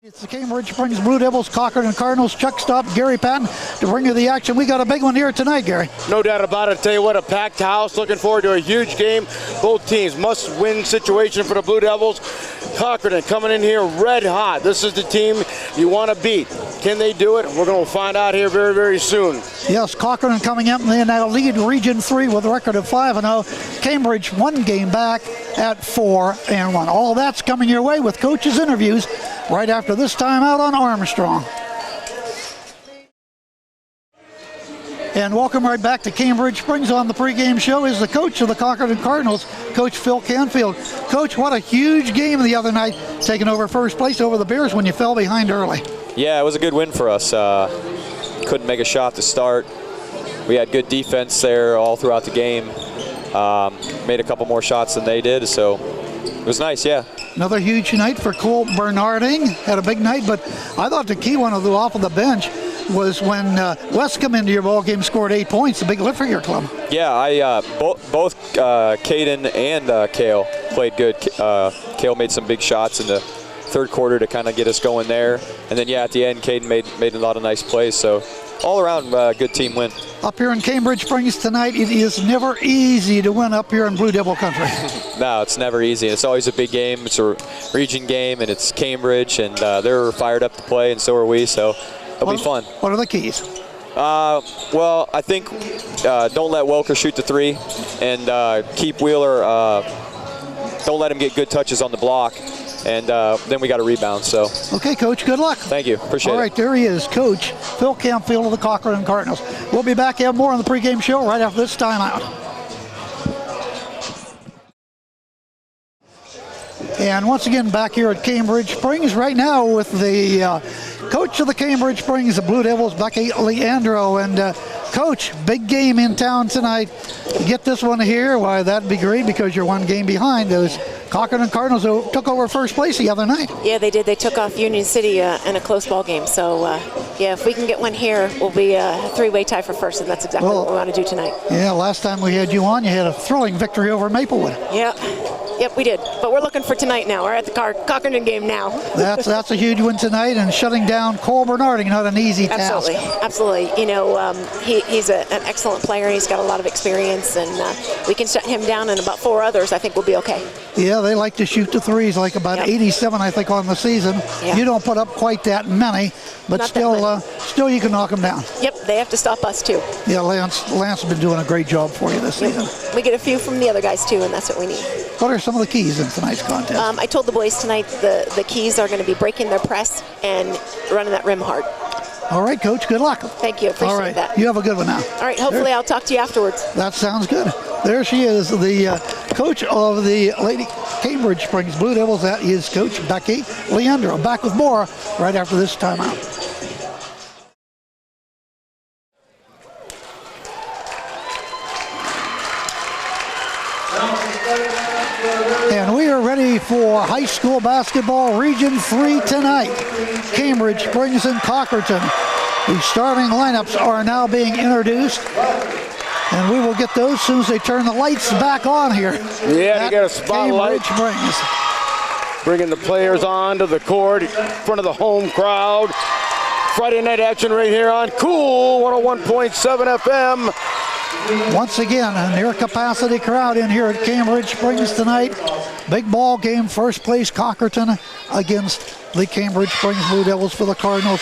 It's the Cambridge Springs Blue Devils, Cochranton Cardinals. Chuck Stop, Gary Patton to bring you the action. We got a big one here tonight, Gary. No doubt about it. Tell you what, a packed house. Looking forward to a huge game. Both teams must-win situation for the Blue Devils. Cochranton coming in here red hot. This is the team you want to beat. Can they do it? We're going to find out here very, very soon. Yes, Cochranton coming up in that lead Region 3 with a record of 5-0. Cambridge one game back at 4-1. All that's coming your way with coaches' interviews right after this time out on Armstrong. And welcome right back to Cambridge Springs. On the pregame show is the coach of the Cochranton Cardinals, Coach Phil Canfield. Coach, what a huge game the other night, taking over first place over the Bears when you fell behind early. Yeah, it was a good win for us. Couldn't make a shot to start. We had good defense there all throughout the game. Made a couple more shots than they did, so it was nice, yeah. Another huge night for Cole Bernarding. Had a big night, but I thought the key one off of the bench was when West come into your ball game, scored 8 points, a big lift for your club. Yeah, both Caden and Kale played good. Kale made some big shots in the third quarter to kind of get us going there. And then, yeah, at the end, Caden made a lot of nice plays. So all around, good team win. Up here in Cambridge Springs tonight, it is never easy to win up here in Blue Devil country. No, it's never easy. It's always a big game. It's a region game, and it's Cambridge, and they're fired up to play, and so are we. So it'll be fun. What are the keys? Well, I think don't let Welker shoot the three, and keep Wheeler. Don't let him get good touches on the block. And then we got a rebound, so. Okay, Coach, good luck. Thank you, appreciate it. All right, there he is, Coach Phil Campfield of the Cochranton Cardinals. We'll be back, have more on the pregame show right after this timeout. And once again, back here at Cambridge Springs right now with the coach of the Cambridge Springs, the Blue Devils, Becky Leandro. And Coach, big game in town tonight. You get this one here, why, that'd be great because you're one game behind those Cochranton Cardinals who took over first place the other night. Yeah, they did. They took off Union City in a close ball game. So, yeah, if we can get one here, we'll be a three-way tie for first, and that's exactly what we want to do tonight. Yeah, last time we had you on, you had a thrilling victory over Maplewood. Yep, we did. But we're looking for tonight now. We're at the Cochranton game now. That's a huge win tonight, and shutting down Cole Bernarding, not an easy task. Absolutely. You know, he's an excellent player. He's got a lot of experience, and we can shut him down, and about 4 others I think we'll be okay. Yeah, they like to shoot the threes, like about 87, I think, on the season. Yeah. You don't put up quite that many, but still you can knock them down. Yep, they have to stop us too. Yeah, Lance has been doing a great job for you this season. We get a few from the other guys too, and that's what we need. What are some of the keys in tonight's contest? I told the boys tonight the keys are going to be breaking their press and running that rim hard. All right, Coach, good luck. Thank you, appreciate that. You have a good one now. All right, hopefully I'll talk to you afterwards. That sounds good. There she is, the coach of the Lady Cambridge Springs Blue Devils. That is Coach Becky Leandro. Back with more right after this timeout. And we are ready for high school basketball Region 3 tonight. Cambridge Springs and Cochranton. The starting lineups are now being introduced. And we will get those as soon as they turn the lights back on here. Yeah, you got a spotlight. Cambridge Springs. Bringing the players onto the court in front of the home crowd. Friday night action right here on Cool 101.7 FM. Once again, a near capacity crowd in here at Cambridge Springs tonight. Big ball game, first place Cochranton against the Cambridge Springs Blue Devils for the Cardinals.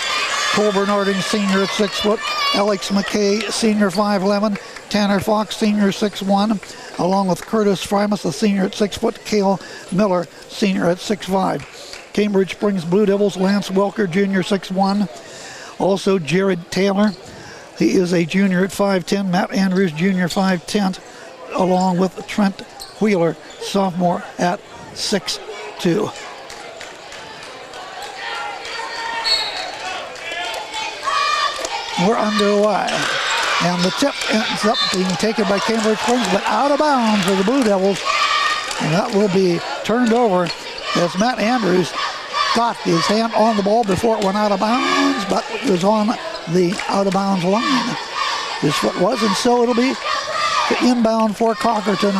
Cole Bernarding, senior at 6 foot. Alex McKay, senior 5'11". Tanner Fox, senior 6'1", along with Curtis Frimus, the senior at 6 foot. Cale Miller, senior at 6'5". Cambridge Springs Blue Devils, Lance Welker, junior 6'1". Also Jared Taylor, he is a junior at 5'10". Matt Andrews, junior 5'10", along with Trent Wheeler, sophomore at 6'2". We're underway. And the tip ends up being taken by Cambridge Springs, but out of bounds for the Blue Devils. And that will be turned over as Matt Andrews got his hand on the ball before it went out of bounds, but it was on the out of bounds line. His foot was, and so it'll be the inbound for Cochranton.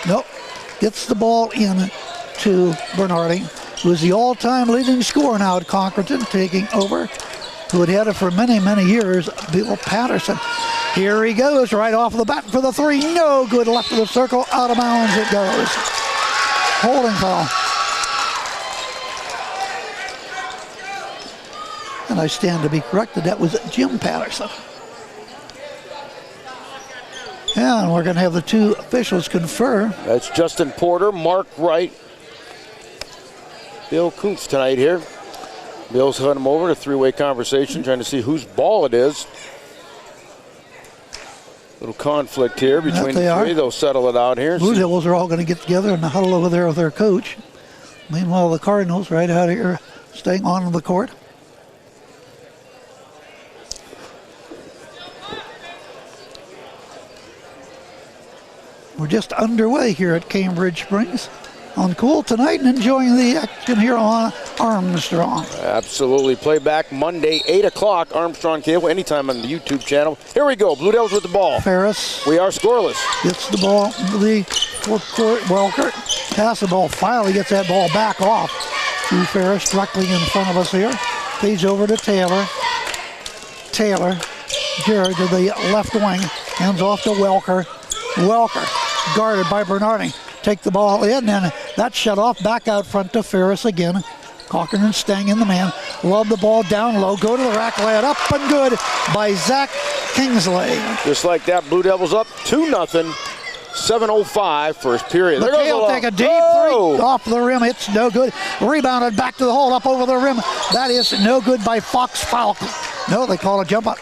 Nope. Gets the ball in to Bernarding. who's the all-time leading scorer now at Cochranton, taking over, who had had it for many, many years, Bill Patterson. Here he goes, right off the bat for the three. No good, left of the circle, out of bounds it goes. Holding foul. And I stand to be corrected, that was Jim Patterson. And we're going to have the two officials confer. That's Justin Porter, Mark Wright, Bill Kuntz tonight here. Bill's had him over to three-way conversation, trying to see whose ball it is. Little conflict here between the three. They'll settle it out here. Blue Devils are all going to get together in the huddle over there with their coach. Meanwhile, the Cardinals right out here staying on the court. We're just underway here at Cambridge Springs on Cool tonight and enjoying the action here on Armstrong. Absolutely. Playback Monday, 8 o'clock, Armstrong Cable, anytime on the YouTube channel. Here we go. Blue Devils with the ball. Ferris. We are scoreless. Gets the ball, the fourth court. Welker pass the ball. Finally gets that ball back off to Ferris directly in front of us here. Feeds over to Taylor. Taylor. Jared to the left wing. Hands off to Welker. Welker guarded by Bernarding. Take the ball in, and that's shut off. Back out front to Ferris again. Cochranton staying in the man. Love the ball down low. Go to the rack, lay it up and good by Zach Kingsley. Just like that, Blue Devils up 2-0. 7:05 first period. There McKay will take a deep three off the rim. It's no good. Rebounded back to the hole, up over the rim. That is no good by Fox Falk. No, they call a jump up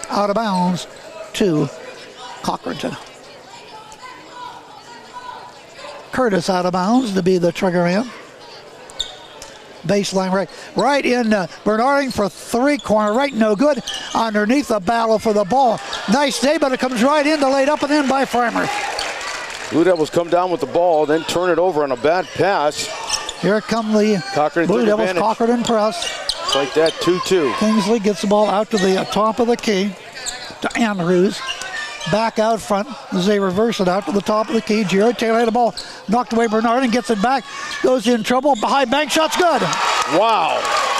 out of bounds to Cochranton. Curtis out of bounds to be the trigger man. Baseline right in Bernarding for three corner, right no good. Underneath the battle for the ball. Nice day, but it comes right in, laid up and in by Farmer. Blue Devils come down with the ball, then turn it over on a bad pass. Here come the Cochranton Blue Devils, advantage. Cochranton press. It's like that, 2-2. Kingsley gets the ball out to the top of the key to Andrews. Back out front as they reverse it out to the top of the key. Jared Taylor had the ball knocked away. Bernarding gets it back. Goes in trouble. Behind bank shot's good. Wow.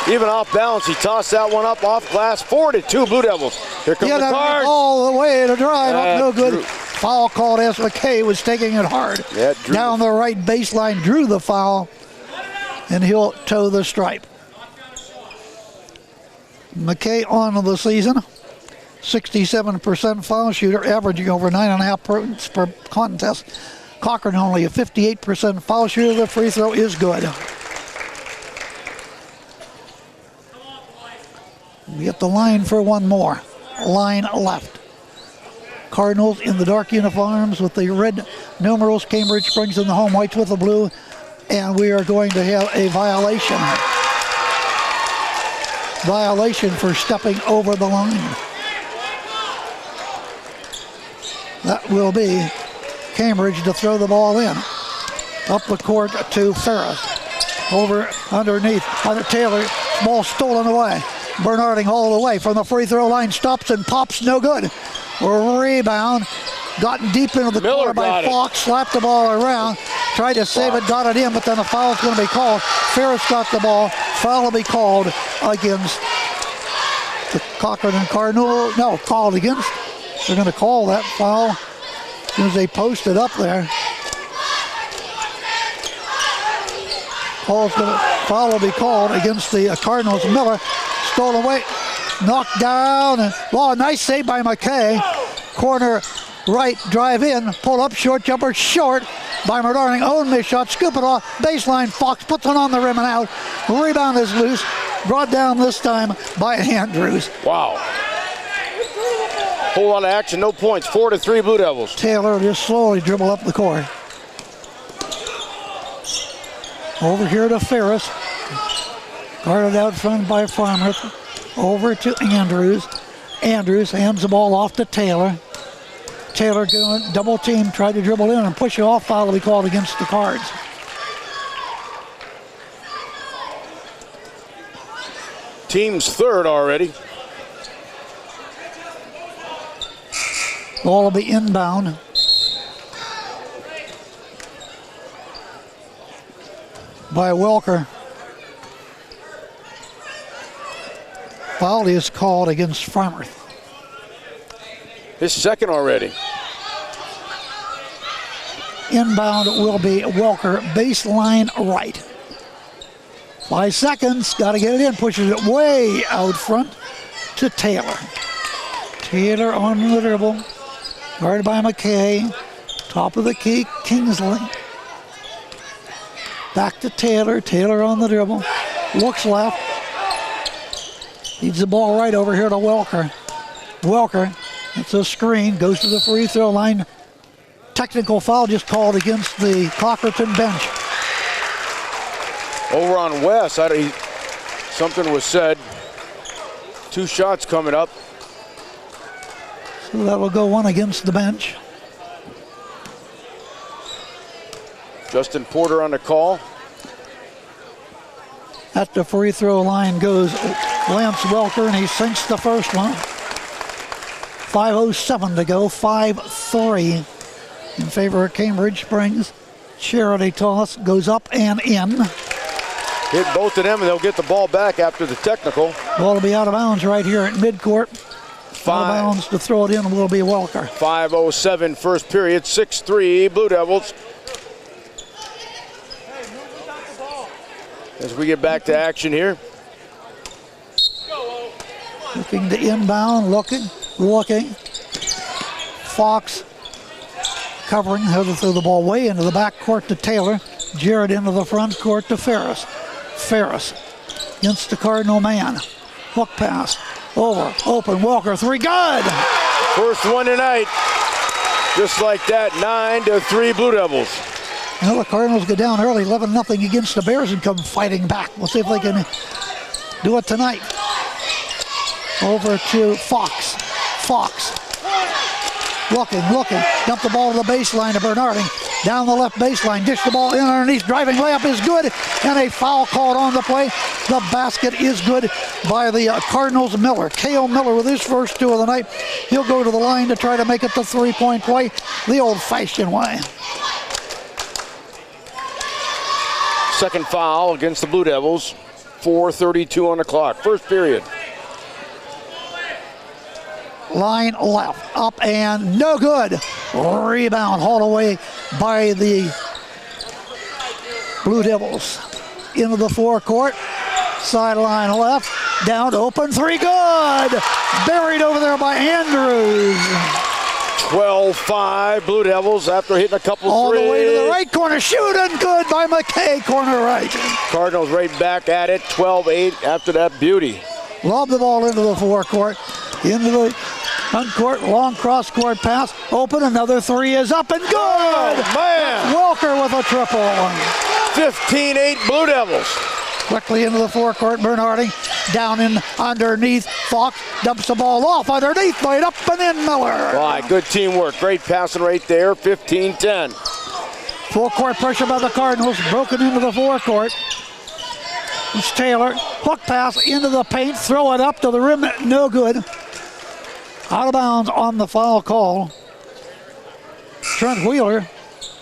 Even off balance. He tossed that one up off glass. 4-2 Blue Devils. Here comes the Cards. All the way to drive. Up no good. Foul called as McKay was taking it hard. Down the right baseline. Drew the foul. And he'll toe the stripe. McKay on the season. 67% foul shooter, averaging over 9.5 points per contest. Cochran only a 58% foul shooter. The free throw is good. We get the line for one more. Line left. Cardinals in the dark uniforms with the red numerals. Cambridge Springs in the home whites with the blue. And we are going to have a violation. Violation for stepping over the line. That will be Cambridge to throw the ball in. Up the court to Ferris. Over underneath under Taylor. Ball stolen away. Bernarding all the way from the free throw line. Stops and pops. No good. Rebound. Gotten deep into the corner by Fox. Slapped the ball around. Tried to save it. Got it in. But then a foul is going to be called. Ferris got the ball. Foul will be called against the Cochranton Cardinals. No, called against. They're going to call that foul as soon as they post it up there. Foul will be called against the Cardinals. Miller stole away, knocked down, and nice save by McKay. Corner right, drive in, pull up, short jumper, short by Bernarding. Own miss shot, scoop it off, baseline. Fox puts it on the rim and out. Rebound is loose, brought down this time by Andrews. Wow. Whole lot of action, no points. 4-3 Blue Devils. Taylor just slowly dribble up the court. Over here to Ferris. Guarded out front by Farmer. Over to Andrews. Andrews hands the ball off to Taylor. Taylor going double team, tried to dribble in and push it off. Foul will be called against the Cards. Team's third already. Ball will be inbound. By Welker. Foul is called against Farmworth. His second already. Inbound will be Welker, baseline right. 5 seconds, got to get it in, pushes it way out front to Taylor. Taylor on the dribble, guarded by McKay. Top of the key, Kingsley. Back to Taylor, Taylor on the dribble, looks left. Leads the ball right over here to Welker. Welker, it's a screen, goes to the free throw line. Technical foul just called against the Cochranton bench. Over on West, something was said. 2 shots coming up. So that will go one against the bench. Justin Porter on the call. At the free throw line goes Lance Welker, and he sinks the first one. 5:07 to go, 5-3 in favor of Cambridge Springs. Charity toss goes up and in. Hit both of them, and they'll get the ball back after the technical. Ball will be out of bounds right here at midcourt. Out of bounds to throw it in will be Welker. 5:07 first period, 6-3 Blue Devils. As we get back to action here. Looking to inbound, looking. Fox covering, has to throw the ball way into the back court to Taylor. Jarrett into the front court to Ferris. Ferris against the Cardinal man. Hook pass, over, open, Welker, 3, good! First one tonight. Just like that, 9-3 Blue Devils. Well, the Cardinals go down early, 11-0 against the Bears and come fighting back. We'll see if they can do it tonight. Over to Fox. Fox. Looking. Dump the ball to the baseline to Bernarding. Down the left baseline. Dish the ball in underneath. Driving layup is good. And a foul called on the play. The basket is good by the Cardinals. Miller. Cale Miller with his first 2 of the night. He'll go to the line to try to make it the 3-point play the old-fashioned way. Second foul against the Blue Devils. 4:32 on the clock. First period. Line left, up and no good. Rebound hauled away by the Blue Devils. Into the forecourt, sideline left, down, open, 3, good. Buried over there by Andrews. 12-5 Blue Devils after hitting a couple all threes. The way to the right corner, shooting good by McKay, corner right. Cardinals right back at it, 12-8 after that beauty. Lob the ball into the forecourt, into the front court, long cross court pass, open, another 3 is up and good! Oh, man! Welker with a triple. 15-8 Blue Devils. Quickly into the forecourt, Bernarding, down in underneath, Fox dumps the ball off underneath, laid up and in Miller. All right, good teamwork, great passing right there, 15-10. Full court pressure by the Cardinals, broken into the forecourt. It's Taylor, hook pass into the paint, throw it up to the rim, no good. Out of bounds on the foul call. Trent Wheeler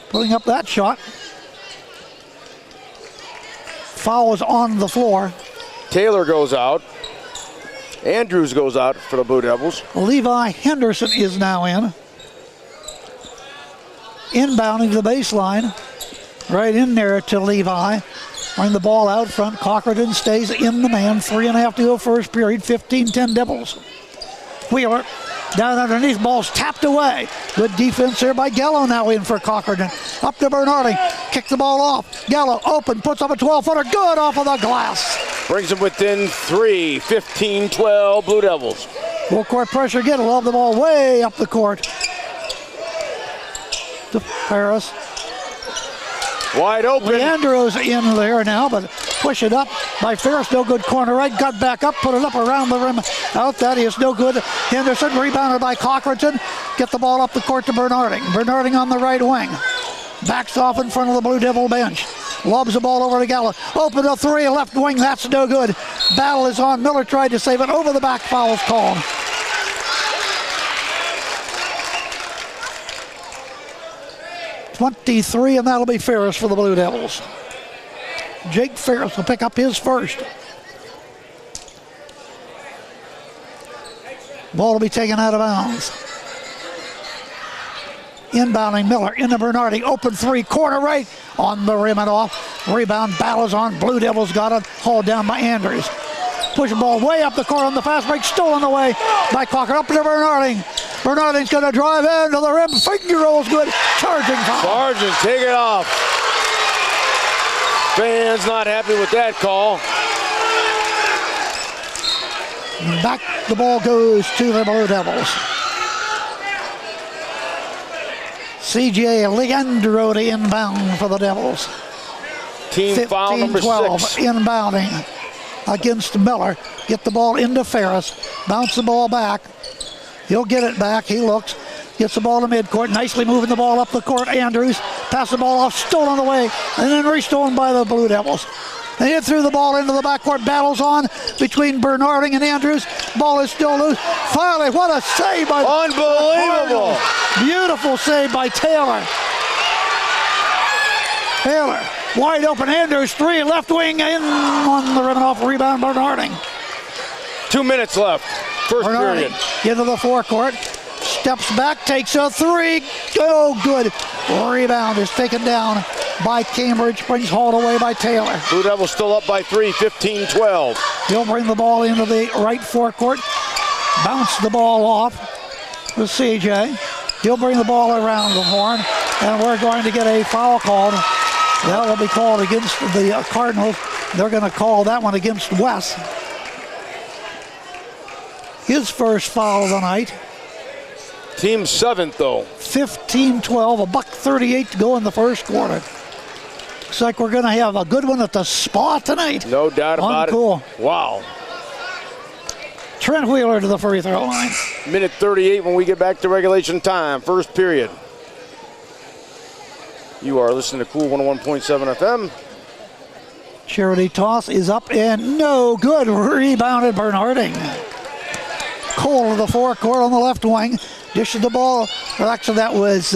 putting up that shot. Foul is on the floor. Taylor goes out. Andrews goes out for the Blue Devils. Levi Henderson is now in. Inbounding to the baseline. Right in there to Levi. Bring the ball out front. Cochranton stays in the man. 3.5 to go first period. 15-10 Devils. Wheeler down underneath. Ball's tapped away. Good defense there by Gallo, now in for Cochranton. Up to Bernarding. Kick the ball off. Gallo open. Puts up a 12-footer. Good off of the glass. Brings them within 3. 15-12 Blue Devils. Full court pressure again. Lob the ball way up the court. To Paris. Wide open. Leandro's in there now, but push it up by Ferris. No good corner right. Got back up, put it up around the rim. Out. That is no good. Henderson rebounded by Cochranton. Get the ball up the court to Bernarding. Bernarding on the right wing. Backs off in front of the Blue Devil bench. Lobs the ball over to Gallo. Open a 3, left wing. That's no good. Battle is on. Miller tried to save it. Over the back, foul's called. .23, and that'll be Ferris for the Blue Devils. Jake Ferris will pick up his first. Ball will be taken out of bounds. Inbounding Miller into Bernardi. Open three, corner right. On the rim and off. Rebound, battles on. Blue Devils got it. Hauled down by Andrews. Push the ball way up the court on the fast break. Stolen away by Cochran. Up to Bernarding. Bernarding's going to drive into the rim. Finger rolls good. Charging foul. Sargent, take it off. Fans not happy with that call. Back the ball goes to the Blue Devils. CJ Leandro to inbound for the Devils. Team foul number 15-12 6. Inbounding against Miller. Get the ball into Ferris. Bounce the ball back. He'll get it back. He looks. Gets the ball to midcourt. Nicely moving the ball up the court. Andrews. Pass the ball off. Stolen away. And then restolen by the Blue Devils. They hit through the ball into the backcourt. Battles on between Bernarding and Andrews. Ball is still loose. Finally, what a save by Unbelievable. Beautiful save by Taylor. Taylor. Wide open. Andrews. Three. Left wing in on the rim and off. Rebound Bernarding. 2 minutes left. First Bernarding period. into the forecourt. Steps back. Takes a three. Oh, good. Rebound is taken down by Cambridge. Springs hauled away by Taylor. Blue Devils still up by 3, 15-12. He'll bring the ball into the right forecourt. Bounce the ball off with CJ. He'll bring the ball around the horn. And we're going to get a foul called. That will be called against the Cardinals. They're going to call that one against Wes. His first foul of the night. Team 7th, though. 15-12, $1:38 to go in the first quarter. Looks like we're going to have a good one at the Spa tonight. No doubt about Uncool. it. Wow. Trent Wheeler to the free throw line. Minute 38 when we get back to regulation time. First period. You are listening to Cool 101.7 FM. Charity toss is up and no good. Rebounded Bernarding. Cole to the forecourt on the left wing. Dishes the ball. Well, actually, that was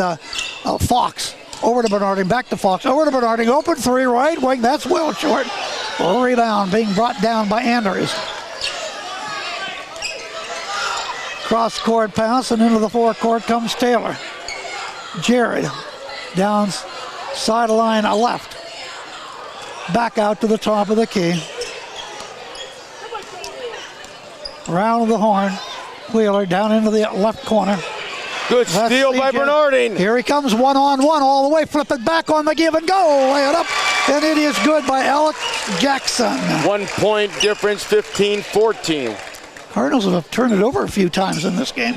Fox. Over to Bernarding. Back to Fox. Over to Bernarding. Open three. Right wing. That's well short. Rebound being brought down by Andrews. Cross court pass and into the forecourt comes Taylor. Jared down sideline left. Back out to the top of the key. Round of the horn. Wheeler down into the left corner. Good steal by Bernarding. Here he comes one-on-one all the way. Flip it back on the give and go. Lay it up. And it is good by Alex Jackson. 1 point difference, 15-14. Cardinals have turned it over a few times in this game.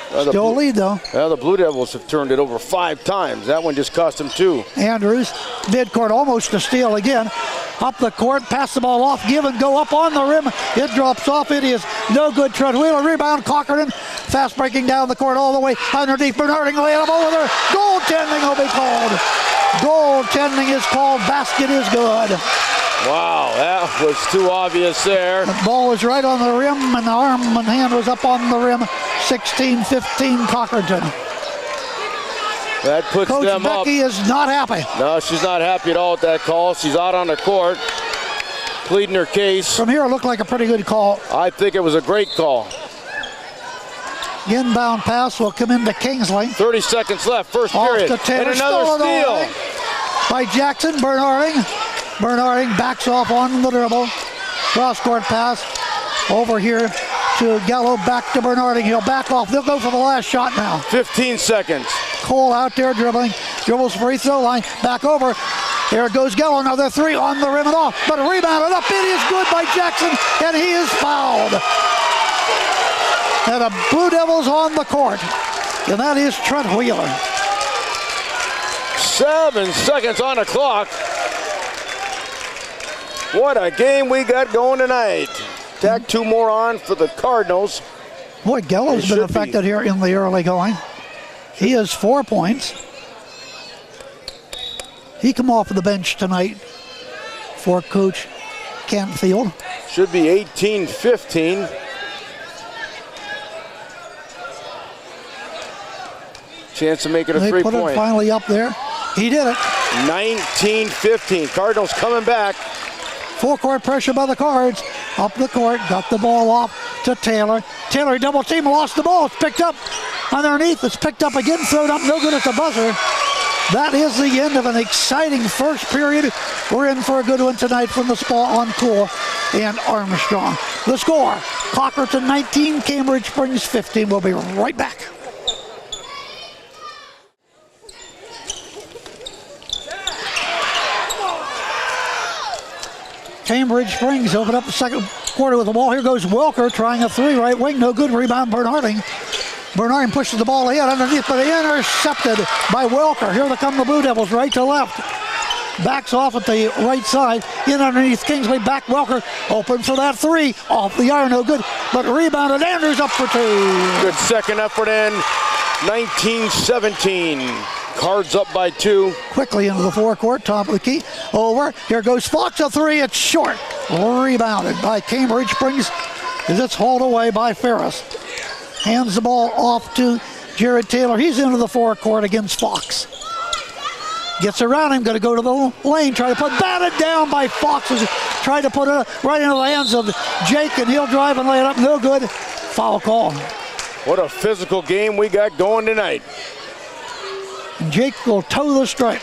Still lead though. Well, the Blue Devils have turned it over 5 times. That one just cost them 2. Andrews, midcourt, almost a steal again. Up the court, pass the ball off, give and go up on the rim. It drops off. It is no good. Trent Wheeler, rebound, Cochranton. Fast breaking down the court all the way underneath. Bernarding laying up over there. Goaltending will be called. Goaltending is called. Basket is good. Wow, that was too obvious there. The ball was right on the rim, and the arm and hand was up on the rim. 16-15 Cochranton. That puts Coach them up. Becky is not happy. No, she's not happy at all with that call. She's out on the court, pleading her case. From here, it looked like a pretty good call. I think it was a great call. Inbound pass will come into Kingsley. 30 seconds left, first Off period. to Taylor. And another Stolen steal. by Jackson. Bernarding backs off on the dribble. Cross-court pass over here to Gallo. Back to Bernarding. He'll back off. They'll go for the last shot now. 15 seconds. Cole out there dribbling. Dribbles free throw line. Back over. There goes Gallo. Another three on the rim and off. But rebounded up. It is good by Jackson. And he is fouled. And the Blue Devils on the court. And that is Trent Wheeler. 7 seconds on the clock. What a game we got going tonight. Tack 2 more on for the Cardinals. Boy, Gallo's been affected here in the early going. He has 4 points. He come off of the bench tonight for Coach Cantfield. Should be 18-15. Chance to make it a They put it three-point. finally up there. He did it. 19-15. Cardinals coming back. Full court pressure by the Cards. Up the court, got the ball off to Taylor. Taylor double team, lost the ball. It's picked up underneath. It's picked up again, thrown up, no good at the buzzer. That is the end of an exciting first period. We're in for a good one tonight from the spot on Cool and Armstrong. The score, Cochranton 19, Cambridge Springs 15. We'll be right back. Cambridge Springs open up the second quarter with the ball. Here goes Welker trying a three, right wing, no good. Rebound Bernarding. Bernarding pushes the ball ahead underneath, but intercepted by Welker. Here they come the Blue Devils, right to left. Backs off at the right side, in underneath Kingsley, back Welker, open for that three, off the iron, no good, but rebounded Andrews up for two. Good second effort in, 19-17. Cards up by 2. Quickly into the forecourt, top of the key, over, here goes Fox, a three, it's short. Rebounded by Cambridge Springs as it's hauled away by Ferris. Hands the ball off to Jared Taylor. He's into the forecourt against Fox. Gets around him, going to go to the lane, try to put batted down by Fox. Tried to put it right into the hands of Jake, and he'll drive and lay it up. No good. Foul call. What a physical game we got going tonight. And Jake will toe the stripe.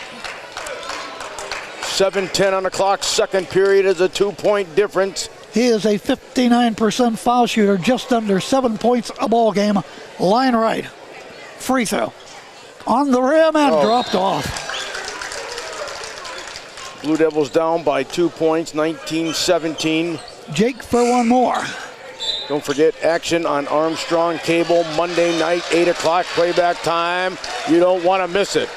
7:10 on the clock. Second period is a 2-point difference. He is a 59% foul shooter, just under 7 points a ball game. Line right. Free throw. On the rim and dropped off. Blue Devils down by 2 points, 19-17. Jake for one more. Don't forget action on Armstrong Cable Monday night, 8 o'clock playback time. You don't want to miss it.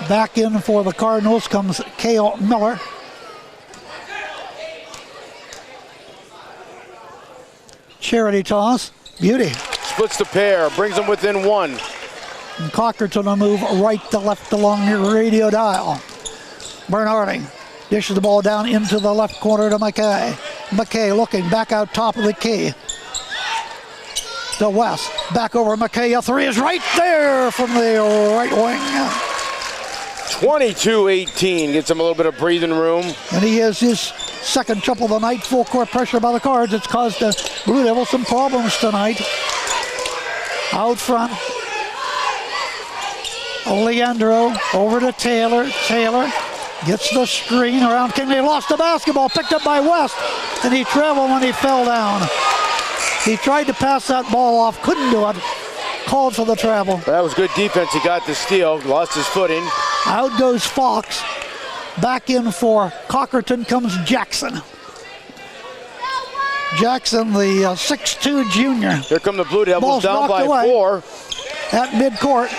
Back in for the Cardinals comes Cale Miller. Charity toss, beauty. Splits the pair, brings them within 1. And Cochranton will move right to left along your radio dial. Bernarding dishes the ball down into the left corner to McKay. McKay looking back out top of the key. To West, back over McKay, a three is right there from the right wing. 22-18, gets him a little bit of breathing room. And he has his second triple of the night, full court pressure by the Cards. It's caused the Blue Devils some problems tonight. Out front, Leandro over to Taylor. Taylor gets the screen around Kingley, lost the basketball, picked up by West, and he traveled when he fell down. He tried to pass that ball off, couldn't do it. Called for the travel. That was good defense. He got the steal, lost his footing. Out goes Fox. Back in for Cochranton comes Jackson. Jackson, the 6'2 junior. Here come the Blue Devils. Ball's down by away 4. At midcourt.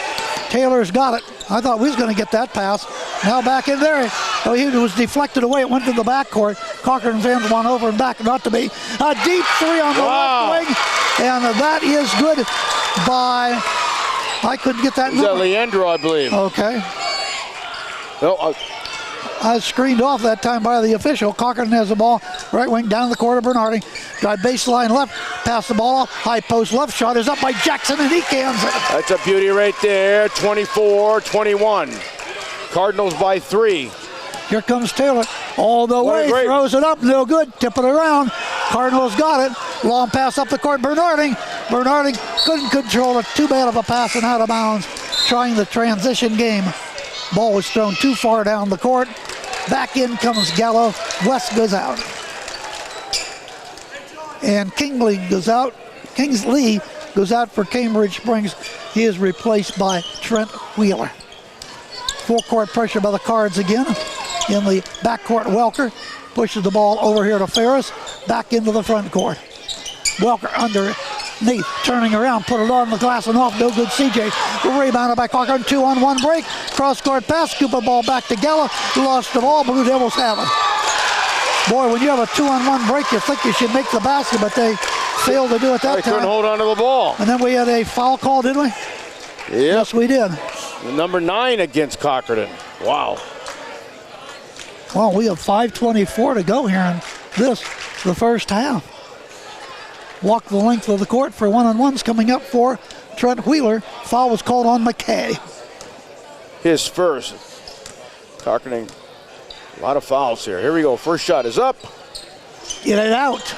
Taylor's got it. I thought we was going to get that pass. Now back in there. Oh, he was deflected away. It went to the backcourt. Cochranton fans went over and back. Not to be. A deep three on the left wing. And that is good by, I couldn't get that. Is that Leandro, I believe? Okay. No, I was screened off that time by the official. Cochranton has the ball. Right wing down the court of Bernarding. Drive baseline left. Pass the ball off. High post left shot is up by Jackson and he cans it. That's a beauty right there. 24-21. Cardinals by 3. Here comes Taylor. All the way. Throws it up. No good. Tip it around. Cardinals got it. Long pass up the court. Bernarding. Bernarding couldn't control it. Too bad of a pass and out of bounds. Trying the transition game. Ball was thrown too far down the court. Back in comes Gallo. West goes out. And Kingsley goes out for Cambridge Springs. He is replaced by Trent Wheeler. Full court pressure by the Cards again. In the backcourt, Welker pushes the ball over here to Ferris. Back into the front court. Welker underneath, turning around, put it on the glass and off. No good. CJ rebounded by Cochranton. 2-on-1 break. Cross court pass. Scoop the ball back to Gallo. Lost the ball. Blue Devils have it. Boy, when you have a 2-on-1 break, you think you should make the basket, but they failed to do it that time. They couldn't hold on to the ball. And then we had a foul call, didn't we? Yep. Yes, we did. Number 9 against Cochranton. Wow. Well, we have 5:24 to go here in the first half. Walk the length of the court for one-on-ones coming up for Trent Wheeler. Foul was called on McKay. His first. Cochranton, a lot of fouls here. Here we go. First shot is up. Get it out.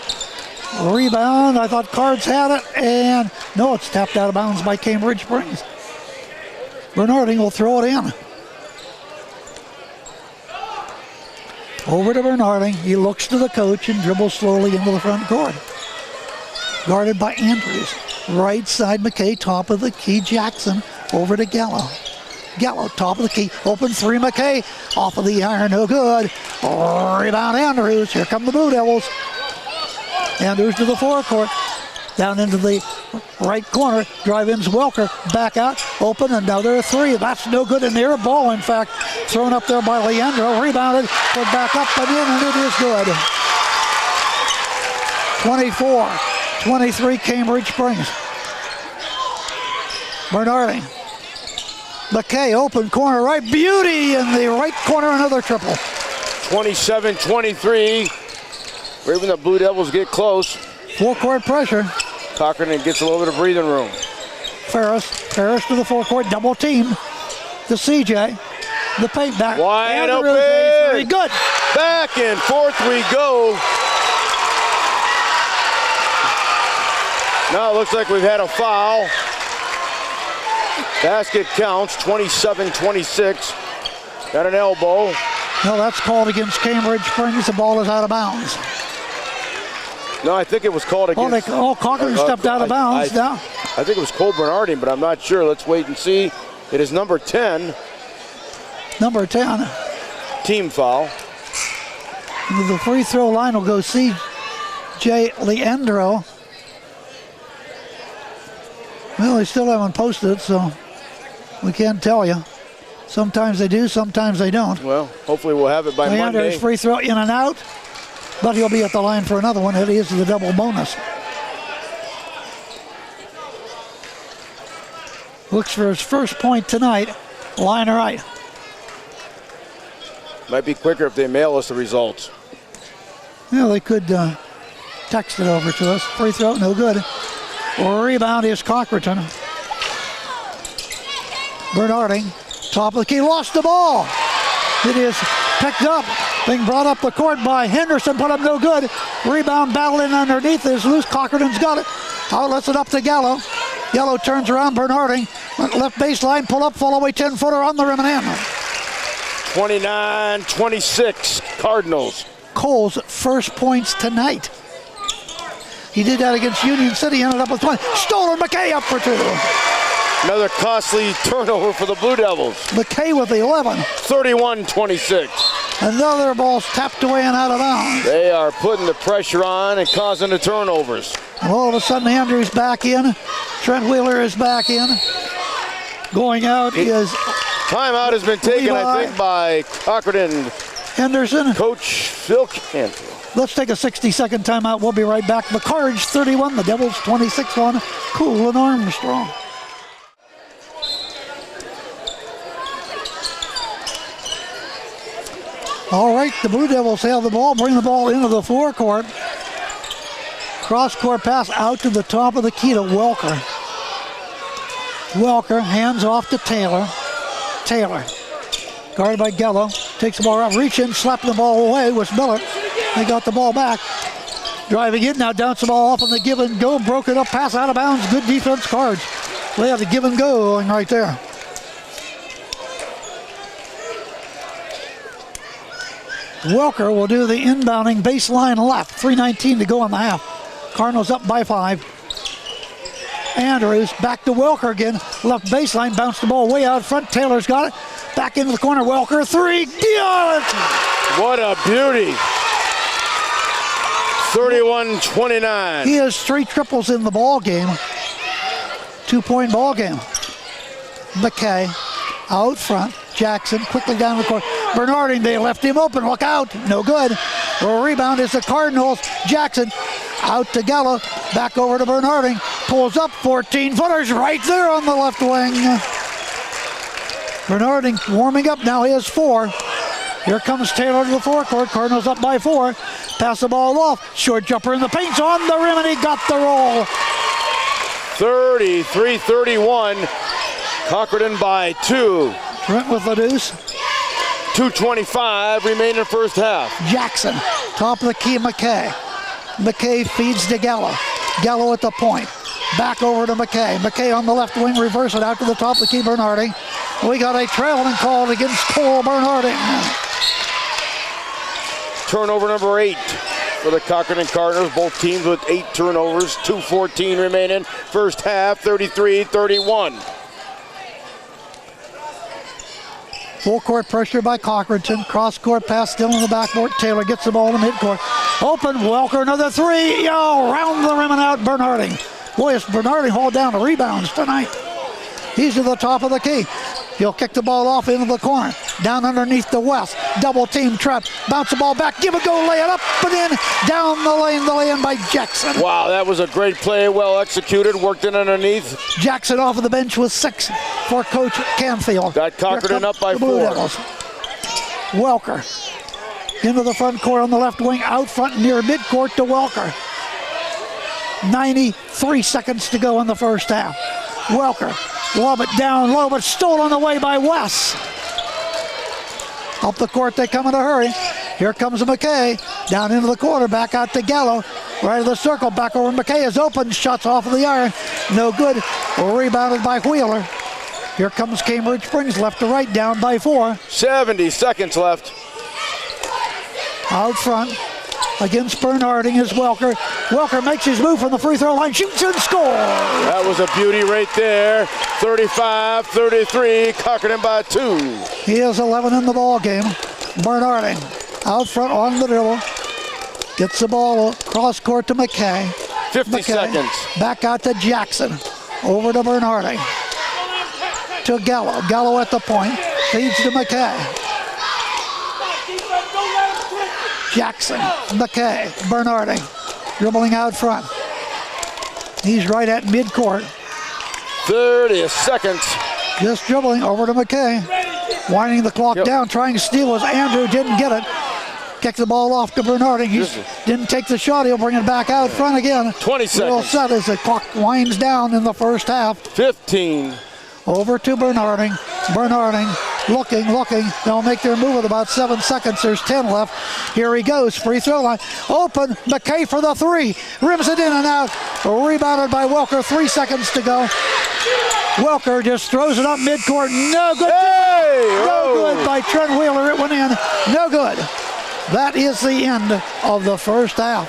Rebound. I thought Cards had it, and no, it's tapped out of bounds by Cambridge Springs. Bernarding will throw it in. Over to Bernarding. He looks to the coach and dribbles slowly into the front court. Guarded by Andrews. Right side McKay, top of the key. Jackson over to Gallo. Gallo, top of the key. Open three, McKay. Off of the iron, no good. Rebound Andrews. Here come the Blue Devils. Andrews to the forecourt. Down into the right corner. Drive-ins Welker. Back out. Open. Another three. That's no good. An air ball, in fact. Thrown up there by Leandro. Rebounded. Put back up and in, and it is good. 24-23 Cambridge Springs. Bernarding. McKay, open corner right. Beauty in the right corner. Another triple. 27-23. We're even the Blue Devils get close. Forecourt pressure. Cochranton gets a little bit of breathing room. Ferris to the forecourt, double team. To CJ. The paint back. Wide Andrews, open. three, good. Back and forth we go. Now it looks like we've had a foul. Basket counts, 27-26. Got an elbow. No, that's called against Cambridge Springs. The ball is out of bounds. No, I think it was called against. Cochranton stepped out of bounds now. I think it was Cole Bernarding, but I'm not sure. Let's wait and see. It is number 10. Number 10. Team foul. Into the free throw line will go C.J. Leandro. Well, they still haven't posted it, so we can't tell you. Sometimes they do, sometimes they don't. Well, hopefully we'll have it by Leandro's Monday. free throw in and out, but he'll be at the line for another one. It is the double bonus. Looks for his first point tonight. Line right. Might be quicker if they mail us the results. Yeah, they could text it over to us. Free throw, no good. Rebound is Cochranton. Bernarding, top of the key, lost the ball. It is picked up, being brought up the court by Henderson, put up no good. Rebound battling underneath is loose. Cochranton's got it. Outlets it up to Gallo. Gallo turns around, Bernarding. Left baseline, pull up, fall away 10-footer on the rim and in. 29-26, Cardinals. Cole's first points tonight. He did that against Union City, ended up with 20. Stolen, McKay up for two. Another costly turnover for the Blue Devils. McKay with 11. 31-26. Another ball's tapped away and out of bounds. They are putting the pressure on and causing the turnovers. All of a sudden, Andrews back in. Trent Wheeler is back in. Going out is... Timeout has been taken, I think, by Cochranton. Henderson. Coach Phil Canfield. Let's take a 60-second timeout. We'll be right back. The Cards 31, the Devils 26-1. Cool and Armstrong. All right, the Blue Devils have the ball, bring the ball into the forecourt. Cross-court pass out to the top of the key to Welker. Welker hands off to Taylor. Taylor, guarded by Gallo, takes the ball out, reach in, slapping the ball away with Miller. They got the ball back. Driving in now, down the ball off on the give and go, broke it up, pass out of bounds, good defense, Cards. They have the give and go going right there. Welker will do the inbounding baseline left. 3:19 to go in the half. Cardinals up by 5. Andrews back to Welker again. Left baseline, bounced the ball way out front. Taylor's got it. Back into the corner. Welker, three. Got it! What a beauty. 31-29. He has 3 triples in the ball game. 2-point ball game. McKay out front. Jackson quickly down the court. Bernarding, they left him open. Look out. No good. The rebound is the Cardinals. Jackson out to Gallo. Back over to Bernarding. Pulls up 14-footers right there on the left wing. Bernarding warming up now. He has 4. Here comes Taylor to the forecourt. Cardinals up by 4. Pass the ball off. Short jumper in the paint's on the rim, and he got the roll. 33-31. Cochranton by 2. Trent with the deuce. 2:25 remain in the first half. Jackson, top of the key, McKay. McKay feeds to Gallo. Gallo at the point. Back over to McKay. McKay on the left wing, reverse it out to the top of the key, Bernarding. We got a trailing called against Cole Bernarding. Turnover number 8 for the Cochranton Cardinals. Both teams with 8 turnovers, 2:14 remaining. First half, 33-31. Full court pressure by Cochranton. Cross court pass still in the backboard. Taylor gets the ball in the midcourt. Open, Welker, another three. Round the rim and out, Bernarding. Boy, it's Bernarding hauled down the rebounds tonight. He's to the top of the key. He'll kick the ball off into the corner. Down underneath the West. Double team trap. Bounce the ball back. Give it go. Lay it up and in. Down the lane. The lay-in by Jackson. Wow, that was a great play. Well executed. Worked in underneath. Jackson off of the bench with 6 for Coach Canfield. Got Cochranton up by 4. Welker into the front court on the left wing. Out front near midcourt to Welker. 93 seconds to go in the first half. Welker. Lob it down low, but stolen away by Wes. Up the court they come in a hurry. Here comes McKay. Down into the corner, back out to Gallo. Right of the circle, back over. McKay is open. Shots off of the iron. No good. Rebounded by Wheeler. Here comes Cambridge Springs, left to right, down by 4. 70 seconds left. Out front against Bernarding is Welker. Welker makes his move from the free throw line, shoots and scores. That was a beauty right there. 35-33, Cochranton by 2. He has 11 in the ball game. Bernarding out front on the dribble. Gets the ball cross court to McKay. 50 seconds. Back out to Jackson. Over to Bernarding. To Gallo. Gallo at the point. Feeds to McKay. Jackson, McKay, Bernarding, dribbling out front. He's right at midcourt. 30 seconds. Just dribbling over to McKay. Winding the clock down, trying to steal as Andrew didn't get it. Kicked the ball off to Bernarding. He didn't take the shot. He'll bring it back out front again. 20 seconds. Real set as the clock winds down in the first half. 15. Over to Bernarding. Bernarding looking. They'll make their move with about 7 seconds. There's 10 left. Here he goes. Free throw line. Open. McKay for the 3. Rims it in and out. Rebounded by Welker. 3 seconds to go. Welker just throws it up midcourt. No good. Hey! No good by Trent Wheeler. It went in. No good. That is the end of the first half.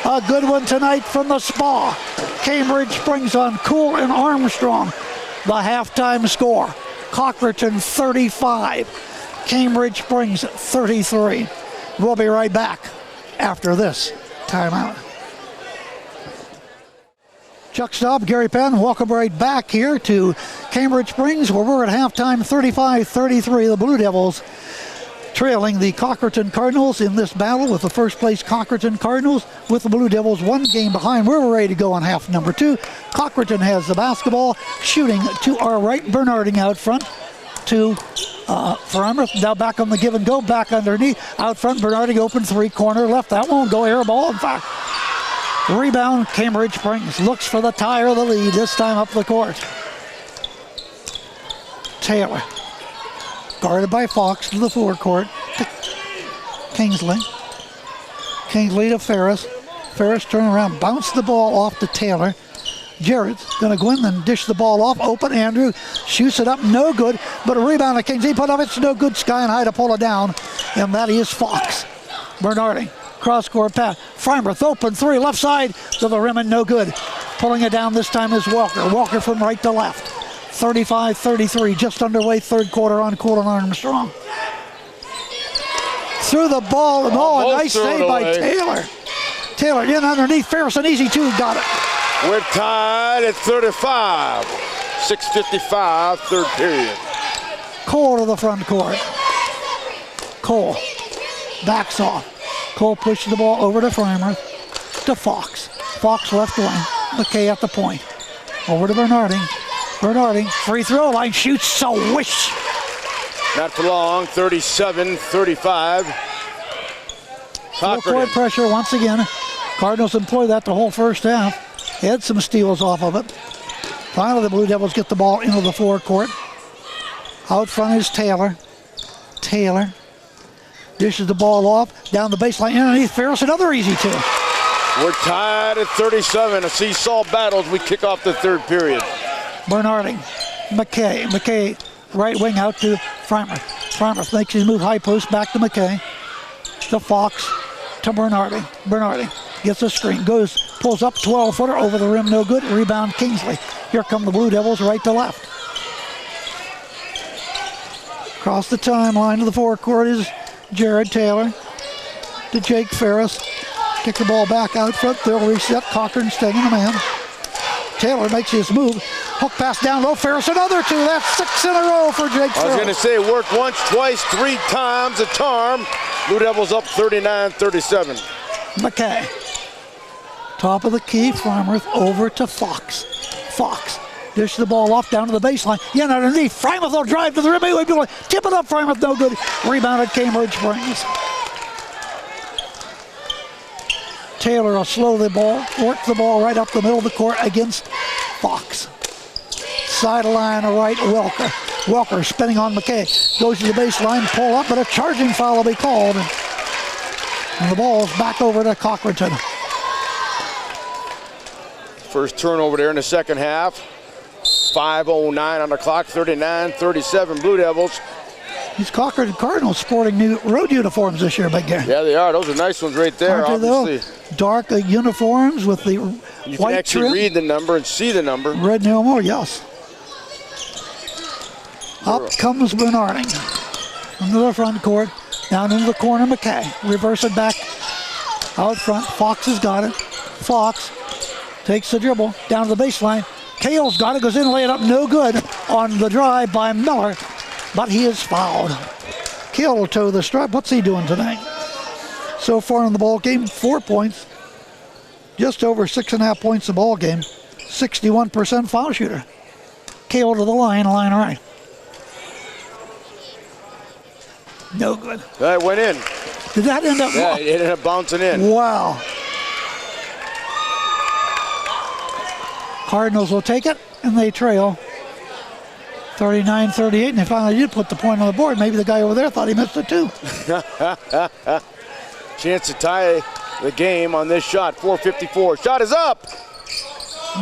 A good one tonight from the Spa. Cambridge Springs on Cool and Armstrong. The halftime score. Cochranton 35, Cambridge Springs 33. We'll be right back after this timeout. Chuck Staub, Gary Penn, welcome right back here to Cambridge Springs where we're at halftime 35-33. The Blue Devils trailing the Cochranton Cardinals in this battle with the first place Cochranton Cardinals with the Blue Devils 1 game behind. We're ready to go on half number 2. Cochranton has the basketball, shooting to our right. Bernarding out front to Farmer. Now back on the give and go, back underneath. Out front, Bernarding open 3, corner left. That won't go, air ball. In fact, rebound, Cambridge Springs looks for the tie or the lead, this time up the court. Taylor. Guarded by Fox to the forecourt. Kingsley. Kingsley to Ferris. Ferris turn around, bounce the ball off to Taylor. Jarrett's going to go in and dish the ball off. Open Andrew. Shoots it up. No good. But a rebound to Kingsley. Put up. It's no good. Sky and high to pull it down. And that is Fox. Bernarding. Cross court pass. Freimuth open 3. Left side to the rim and no good. Pulling it down this time is Welker. Welker from right to left. 35-33, just underway, third quarter on Cool and Armstrong. Through the ball, and a nice save by Taylor. Taylor in underneath, Ferris, an easy 2, got it. We're tied at 35. 6:55, third period. Cole to the front court. Cole backs off. Cole pushes the ball over to Freimuth, to Fox. Fox left wing, McKay at the point. Over to Bernarding. Bernarding, free throw line, shoots, so wish. Not for long, 37-35. Full court pressure once again. Cardinals employ that the whole first half. Had some steals off of it. Finally, the Blue Devils get the ball into the forecourt. Out front is Taylor. Taylor dishes the ball off, down the baseline, underneath Ferris, another easy 2. We're tied at 37. A seesaw battle as we kick off the third period. Bernarding, McKay, right wing out to Freimuth. Freimuth makes his move high post back to McKay. To Fox, to Bernarding. Bernarding gets a screen, pulls up 12-footer over the rim, no good. Rebound Kingsley. Here come the Blue Devils right to left. Across the timeline to the forecourt is Jared Taylor to Jake Ferris. Kick the ball back out front. They'll reset. Cochran staying in the man. Taylor makes his move. Hook pass down low. Ferris another two. That's 6 in a row for Jake Ferris. I was going to say work once, twice, 3 times a charm. Blue Devils up 39-37. McKay. Top of the key. Freimuth over to Fox. Fox. Dish the ball off down to the baseline. Yeah, underneath. Freimuth will drive to the rim. Tip it up. Freimuth no good. Rebounded Cambridge Springs. Taylor will slow the ball, work the ball right up the middle of the court against Fox. Sideline right, Welker. Welker spinning on McKay. Goes to the baseline, pull up, but a charging foul will be called. And the ball's back over to Cochranton. First turnover there in the second half. 5:09 on the clock, 39-37 Blue Devils. These Cochranton Cardinals sporting new road uniforms this year, big game. Yeah, they are. Those are nice ones right there, Aren't they, obviously. Though? Dark uniforms with the You white can actually trim. read the number and see the number. Red Neilmore, yes. Up comes Bernarding. Into the front court. Down into the corner, McKay. Reverse it back out front. Fox has got it. Fox takes the dribble down to the baseline. Kale's got it. Goes in and lay it up. No good on the drive by Miller. But he is fouled. Kale will toe the stripe. What's he doing tonight? So far in the ball game, 4 points. Just over 6.5 points a ball game. 61% foul shooter. Kale to the line right. No good. That went in. Did that end up? Yeah, it ended up bouncing in. Wow. Cardinals will take it, and they trail 39-38, and they finally did put the point on the board. Maybe the guy over there thought he missed it too. Chance to tie the game on this shot. 4:54. Shot is up.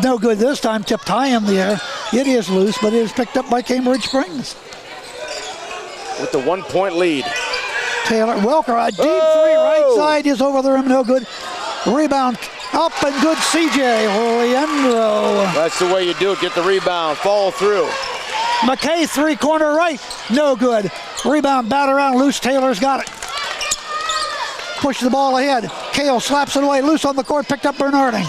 No good this time. Tipped high in the air. It is loose, but it is picked up by Cambridge Springs. With the 1-point lead. Taylor Welker, a deep three right side is over the rim. No good. Rebound up and good. CJ Leandro. That's the way you do it. Get the rebound. Follow through. McKay three-corner right. No good. Rebound, bat around loose. Taylor's got it. Push the ball ahead. Kale slaps it away. Loose on the court. Picked up Bernarding.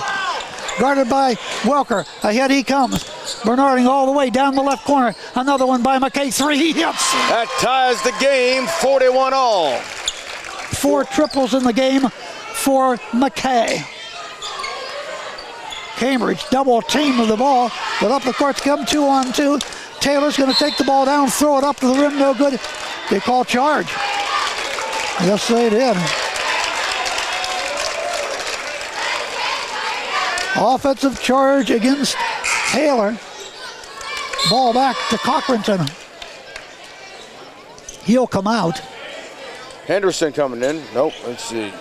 Guarded by Welker. Ahead he comes. Bernarding all the way down the left corner. Another one by McKay. 3. He hits. That ties the game. 41-all. 4 triples in the game for McKay. Cambridge double team of the ball. But up the court's come 2-on-2. Taylor's going to take the ball down, throw it up to the rim, no good. They call charge. Yes, they did. Offensive charge against Taylor. Ball back to Cochranton. He'll come out. Henderson coming in. Nope, let's see.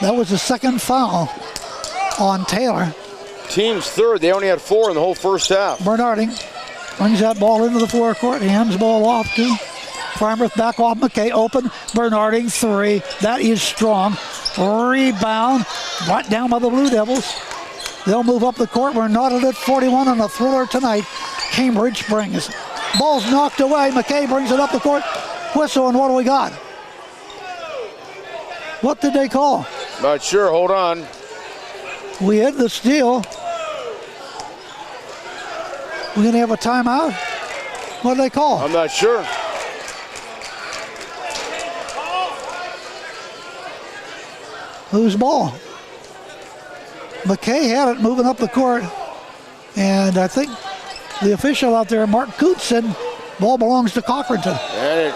That was the second foul on Taylor. Team's third. They only had 4 in the whole first half. Bernarding brings that ball into the forecourt. Hands the ball off to Freimuth. Back off McKay. Open. Bernarding 3. That is strong. Rebound. Brought down by the Blue Devils. They'll move up the court. We're knotted at 41 on a thriller tonight. Cambridge Springs. Ball's knocked away. McKay brings it up the court. Whistle, and what do we got? What did they call? Not sure. Hold on. We had the steal. We're going to have a timeout? What do they call? I'm not sure. Whose ball? McKay had it moving up the court. And I think the official out there, Mark Coots, said ball belongs to Cochranton. And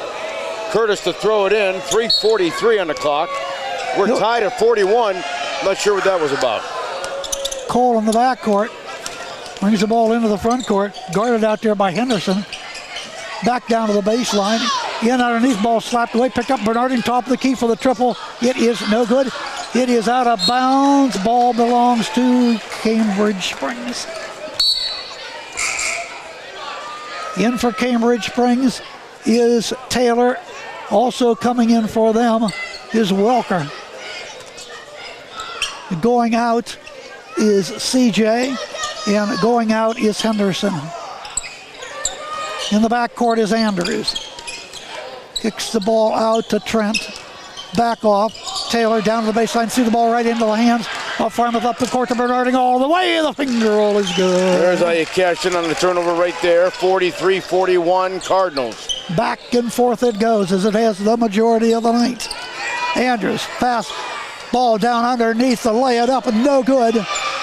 Curtis to throw it in. 3:43 on the clock. We're tied at 41. Not sure what that was about. Cole in the backcourt. Brings the ball into the front court. Guarded out there by Henderson. Back down to the baseline. In underneath, ball slapped away, picked up Bernarding, top of the key for the triple. It is no good. It is out of bounds. Ball belongs to Cambridge Springs. In for Cambridge Springs is Taylor. Also coming in for them is Welker. Going out is CJ, and going out is Henderson. In the backcourt is Andrews. Kicks the ball out to Trent. Back off. Taylor down to the baseline. See the ball right into the hands of Farmouth up the court to Bernarding all the way. The finger roll is good. There's how you cash in on the turnover right there. 43-41 Cardinals. Back and forth it goes as it has the majority of the night. Andrews, pass. Ball down underneath to lay it up and no good.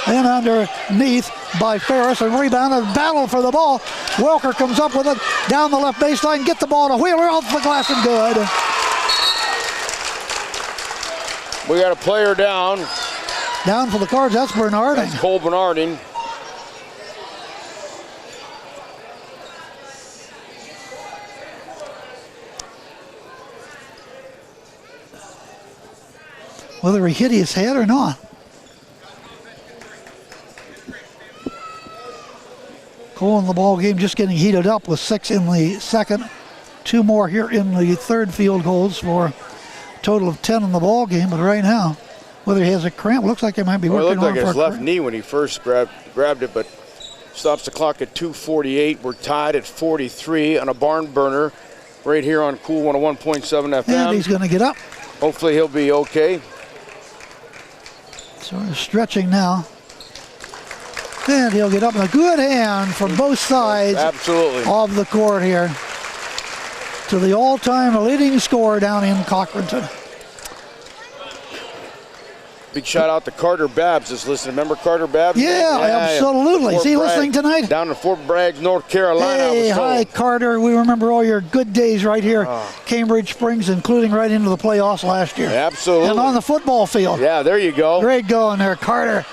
Then underneath by Ferris and rebounded. Battle for the ball. Welker comes up with it down the left baseline. Get the ball to Wheeler off the glass and good. We got a player down. Down for the Cards, that's Bernarding. That's Cole Bernarding. Whether he hit his head or not. Cole in the ball game just getting heated up with 6 in the second. 2 more here in the third field goals for a total of 10 in the ball game. But right now, whether he has a cramp, looks like he might be working on it looked like for his a left cramp. knee when he first grabbed it, but stops the clock at 2:48. We're tied at 43 on a barn burner right here on Cool 101.7 FM. And he's going to get up. Hopefully he'll be okay. Sort of stretching now. And he'll get up in a good hand from both sides Absolutely. of the court here to the all-time leading scorer down in Cochranton. Big shout out to Carter Babbs is listening. Remember Carter Babbs? Yeah, absolutely. Is he listening tonight? Down in Fort Bragg, North Carolina. Hey, hi, Carter. We remember all your good days right here, Cambridge Springs, including right into the playoffs last year. Absolutely. And on the football field. Yeah, there you go. Great going there, Carter.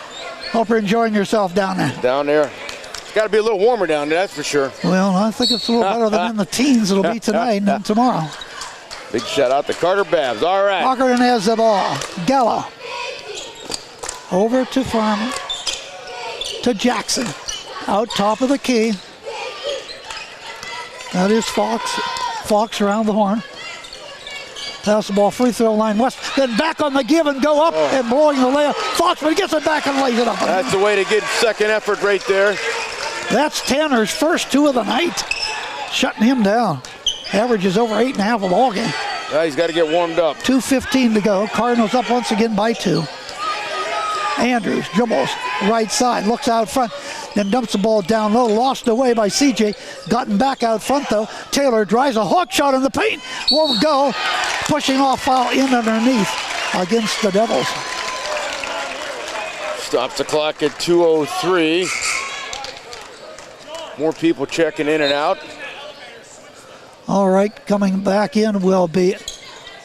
Hope you're enjoying yourself down there. Down there. It's got to be a little warmer down there, that's for sure. Well, I think it's a little better than in the teens it'll be tonight and tomorrow. Big shout out to Carter Babbs. All right. Cochranton has the ball. Gallo. Over to Farmer. To Jackson. Out top of the key. That is Fox. Fox around the horn. Pass the ball, free throw line west. Then back on the give and go up and blowing the layup. Foxman gets it back and lays it up. That's the way to get second effort right there. That's Tanner's first 2 of the night. Shutting him down. Averages over 8.5 a ball game. Yeah, he's got to get warmed up. 2:15 to go. Cardinals up once again by 2. Andrews dribbles right side, looks out front, then dumps the ball down low, lost away by CJ. Gotten back out front though. Taylor drives a hook shot in the paint, won't go. Pushing off foul in underneath against the Devils. Stops the clock at 2:03. More people checking in and out. All right, coming back in will be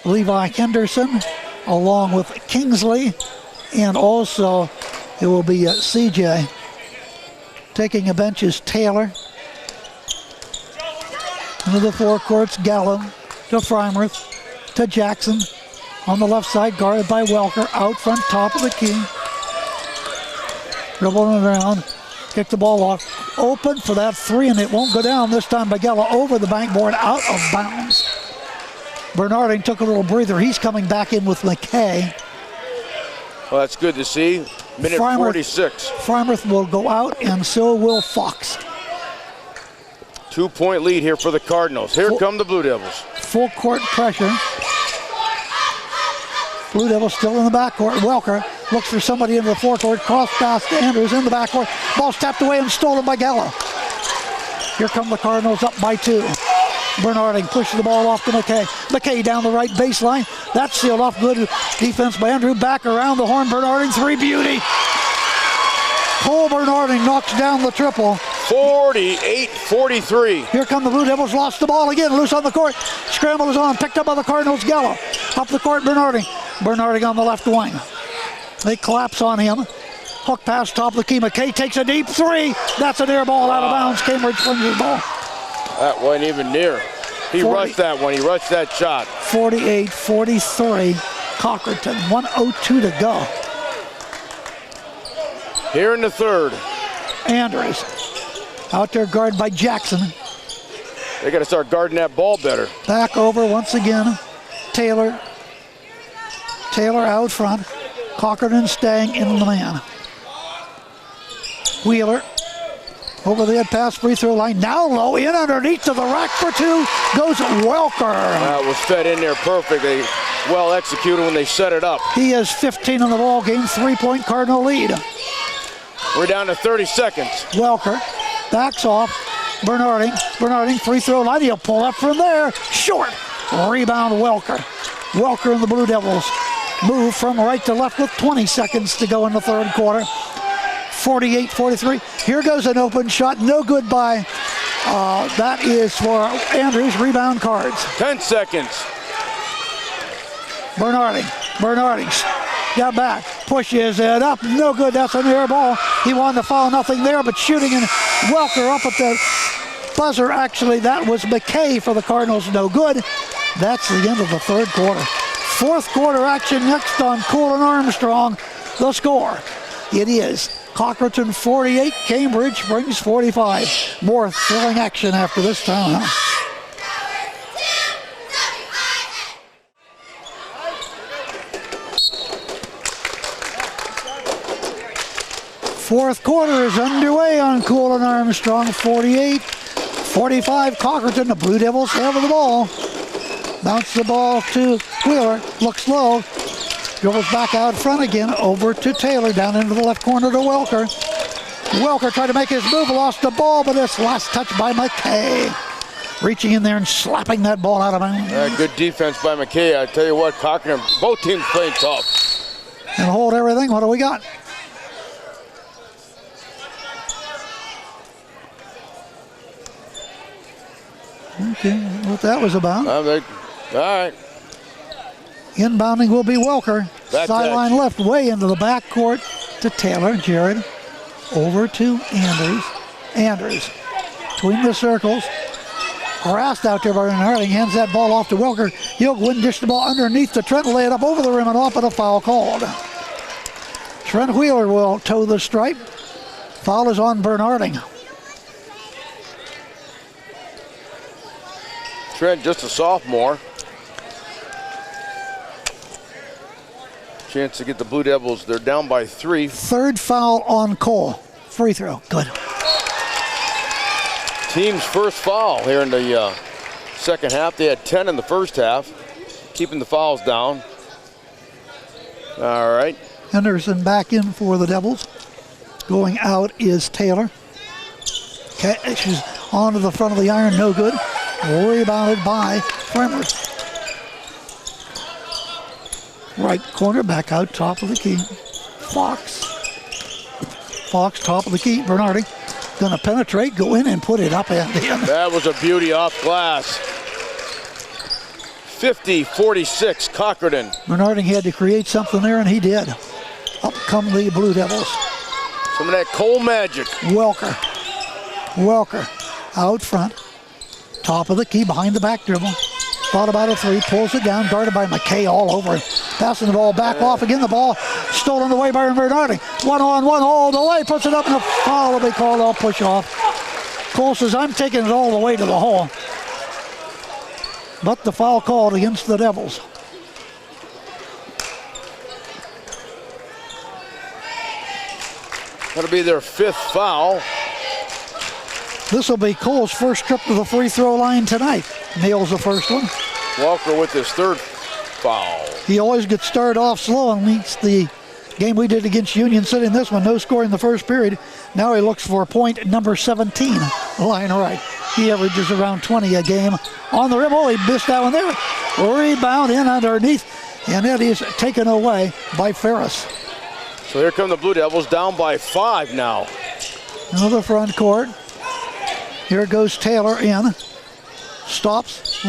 Levi Henderson along with Kingsley. And also, it will be CJ. Taking a bench is Taylor. Into the forecourts, Gallo to Frymouth to Jackson. On the left side, guarded by Welker. Out front, top of the key. Dribbling around. Kick the ball off. Open for that 3, and it won't go down this time by Gallo. Over the backboard, out of bounds. Bernarding took a little breather. He's coming back in with McKay. Well, that's good to see. Minute 46. Frymouth will go out, and so will Fox. 2-point lead here for the Cardinals. Here come the Blue Devils. Full court pressure. Blue Devils still in the backcourt. Welker looks for somebody in the forecourt. Cross pass to Andrews in the backcourt. Ball's tapped away and stolen by Gallo. Here come the Cardinals up by 2. Bernarding pushes the ball off to McKay. McKay down the right baseline. That's sealed off. Good defense by Andrew. Back around the horn. Bernarding 3 beauty. Cole Bernarding knocks down the triple. 48-43. Here come the Blue Devils. Lost the ball again. Loose on the court. Scramble is on. Picked up by the Cardinals. Gallo. Up the court. Bernarding. Bernarding on the left wing. They collapse on him. Hook pass top of the key. McKay takes a deep 3. That's an air ball out of bounds. Cambridge wins the ball. That wasn't even near. He rushed that one. He rushed that shot. 48-43, Cochranton. 1:02 to go. Here in the third. Andrews out there guarded by Jackson. They got to start guarding that ball better. Back over once again. Taylor out front. Cochranton staying in the man. Wheeler over the head pass, free throw line. Now low, in underneath to the rack for two. Goes Welker. That was fed in there perfectly. Well executed when they set it up. He has 15 in the ball game. 3-point Cardinal lead. We're down to 30 seconds. Welker backs off. Bernarding free throw line. He'll pull up from there. Short. Rebound Welker. Welker and the Blue Devils move from right to left with 20 seconds to go in the third quarter. 48-43. Here goes an open shot. No good by, that is for Andrews. Rebound Cards. 10 seconds. Bernarding got back. Pushes it up. No good. That's an air ball. He wanted to foul. Nothing there, but shooting and Welker up at the buzzer. Actually, that was McKay for the Cardinals. No good. That's the end of the third quarter. Fourth quarter action next on Cool and Armstrong. The score. It is Cochranton 48, Cambridge Springs 45. More thrilling action after this timeout. Fourth quarter is underway on Cool and Armstrong. 48-45, Cochranton. The Blue Devils have the ball. Bounce the ball to Wheeler. Looks low. Dribbles back out front again. Over to Taylor. Down into the left corner to Welker. Welker tried to make his move. Lost the ball, but it's last touch by McKay. Reaching in there and slapping that ball out of bounds. Good defense by McKay. I tell you what, Cochranton, both teams playing tough. And hold everything. What do we got? Okay, what that was about. All right. Inbounding will be Welker. Sideline left, way into the backcourt to Taylor. Jared over to Andrews. Between the circles. Harassed out there by Harding. Hands that ball off to Welker. He'll go and dish the ball underneath to Trent. Lay it up over the rim and off, but a foul called. Trent Wheeler will toe the stripe. Foul is on Bernarding. Trent, just a sophomore. Chance to get the Blue Devils. They're down by 3. Third foul on Cole. Free throw. Good. Team's first foul here in the second half. They had 10 in the first half. Keeping the fouls down. All right. Henderson back in for the Devils. Going out is Taylor. She's onto the front of the iron. No good. Rebounded by Fremers. Right corner, back out, top of the key. Fox, top of the key. Bernardi gonna penetrate, go in and put it up and in. That was a beauty off glass. 50-46, Cochranton. Bernardi had to create something there, and he did. Up come the Blue Devils. Some of that Cole magic. Welker out front. Top of the key, behind the back dribble. Thought about a three, pulls it down, guarded by McKay all over it. Passing the ball back off again. The ball stolen away by Bernardi. 1-on-1 all the way, puts it up, and a foul will be called. I'll push off. Cole says, I'm taking it all the way to the hole. But the foul called against the Devils. That'll be their 5th foul. This will be Cole's first trip to the free throw line tonight. Nails the first one. Walker with his 3rd foul. He always gets started off slow, and leads the game we did against Union City in this one. No score in the first period. Now he looks for point number 17. Line right. He averages around 20 a game. On the rim, oh, he missed that one there. Rebound in underneath, and it is taken away by Ferris. So here come the Blue Devils, down by 5 now. Another front court. Here goes Taylor in. Stops.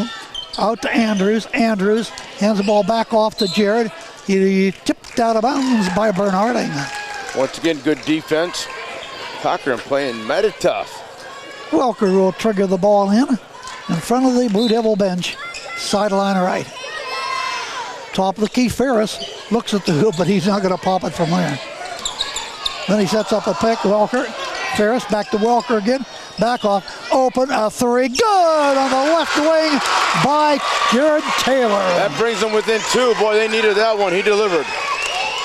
Out to Andrews. Andrews hands the ball back off to Jared. He tipped out of bounds by Bernarding. Once again, good defense. Cochran playing mighty tough. Welker will trigger the ball in. in front of the Blue Devil bench, sideline right. Top of the key, Ferris looks at the hoop, but he's not going to pop it from there. Then he sets up a pick, Welker. Ferris back to Welker again. Back off, open, a three, good on the left wing by Jared Taylor. That brings them within 2. Boy, they needed that one. He delivered.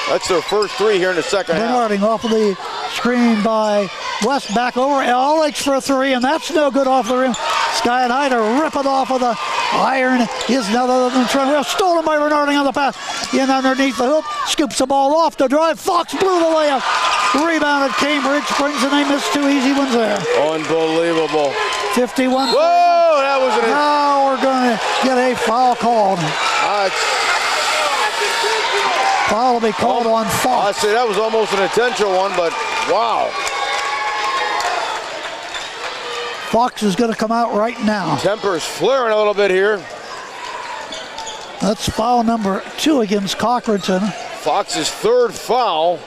That's their first 3 here in the second half. Bernarding off of the screen by West, back over. Alex for a 3, and that's no good off the rim. Sky and High to rip it off of the iron is none other than Trent. Stolen by Bernarding on the pass. In underneath the hoop, scoops the ball off to drive. Fox blew the layup. Rebounded Cambridge Springs, and they missed 2 easy ones there. Unbelievable. 51. Whoa, that was an... Now we're going to get a foul called. Foul will be called on Fox. I say that was almost an intentional one, but wow. Fox is going to come out right now. Temper's flaring a little bit here. That's foul number 2 against Cochranton. Fox's 3rd foul.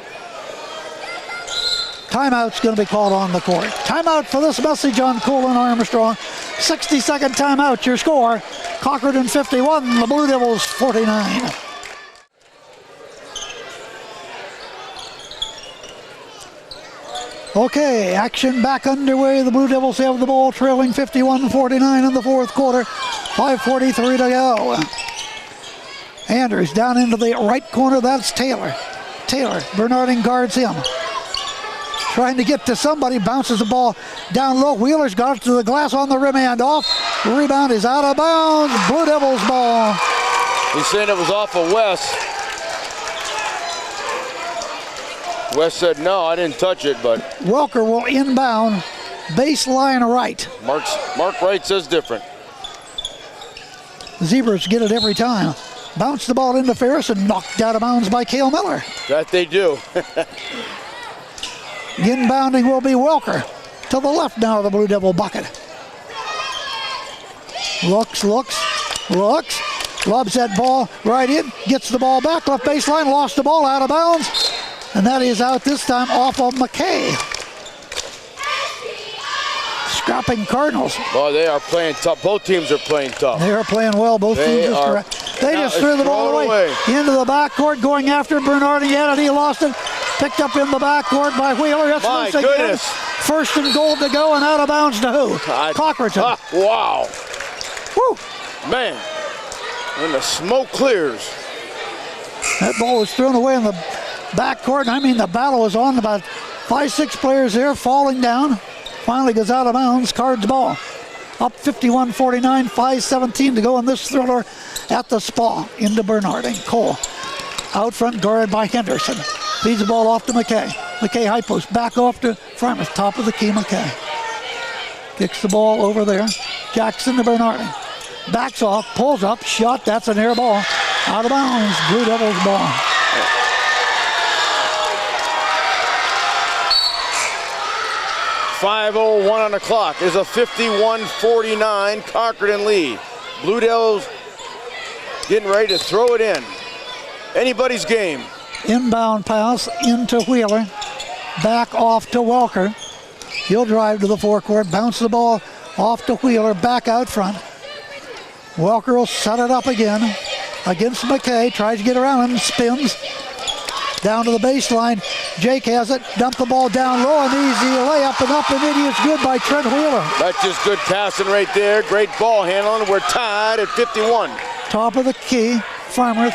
Timeout's going to be called on the court. Timeout for this message on Coolin Armstrong. 60-second timeout. Your score, Cochranton 51, the Blue Devils 49. Okay, action back underway. The Blue Devils have the ball, trailing 51-49 in the 4th quarter. 5:43 to go. Anders down into the right corner. That's Taylor. Bernarding guards him. Trying to get to somebody, bounces the ball down low. Wheeler's got it to the glass on the rim and off. The rebound is out of bounds. Blue Devils ball. He's saying it was off of West. West said, no, I didn't touch it, but... Welker will inbound, baseline right. Mark Wright says different. Zebras get it every time. Bounce the ball into Ferris and knocked out of bounds by Cale Miller. That they do. Inbounding will be Welker. To the left now of the Blue Devil bucket. Looks. Lobs that ball right in. Gets the ball back. Left baseline. Lost the ball out of bounds. And that is out this time off of McKay. Scrapping Cardinals. Well, they are playing tough. Both teams are playing tough. They are playing well. Both teams are. They just threw the ball away. Into the backcourt, going after Bernarding. He lost it. Picked up in the backcourt by Wheeler. That's my goodness. First and goal to go, and out of bounds to who? Cochranton. Wow. Woo. Man. When the smoke clears. That ball was thrown away in the backcourt. I mean, the battle was on. About 5-6 players there falling down. Finally goes out of bounds. Cards ball. Up 51-49, 5:17 to go in this thriller at the Spa into Bernarding. Cole out front, guarded by Henderson. Feeds the ball off to McKay. McKay high post, back off to Frymouth. Top of the key, McKay. Kicks the ball over there. Jackson to Bernarding. Backs off, pulls up, shot. That's an air ball. Out of bounds. Blue Devils ball. .501 on the clock is a 51-49 Cochranton lead. Blue Devils getting ready to throw it in. Anybody's game. Inbound pass into Wheeler. Back off to Welker. He'll drive to the forecourt, bounce the ball off to Wheeler, back out front. Welker will set it up again against McKay. Tries to get around him, spins. Down to the baseline. Jake has it. Dump the ball down low. An easy layup and up and in. It's good by Trent Wheeler. That's just good passing right there. Great ball handling. We're tied at 51. Top of the key. Farmer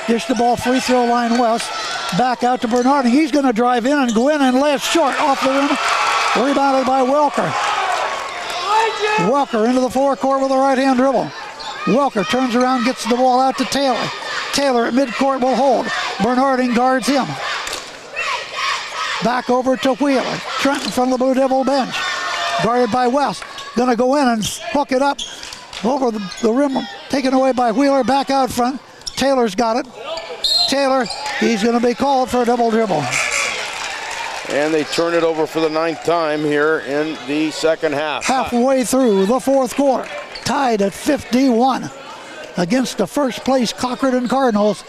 dish the ball free throw line west. Back out to Bernarding. He's going to drive in and go in and lay it short off the rim. Rebounded by Welker. Welker into the forecourt with a right-hand dribble. Welker turns around, gets the ball out to Taylor. Taylor at midcourt will hold. Bernarding guards him. Back over to Wheeler. Trent in front of the Blue Devil bench. Guarded by West. Gonna go in and hook it up over the rim. Taken away by Wheeler. Back out front. Taylor's got it. Taylor, he's gonna be called for a double dribble. And they turn it over for the 9th time here in the second half. Halfway through the 4th quarter. Tied at 51 against the first place Cochranton Cardinals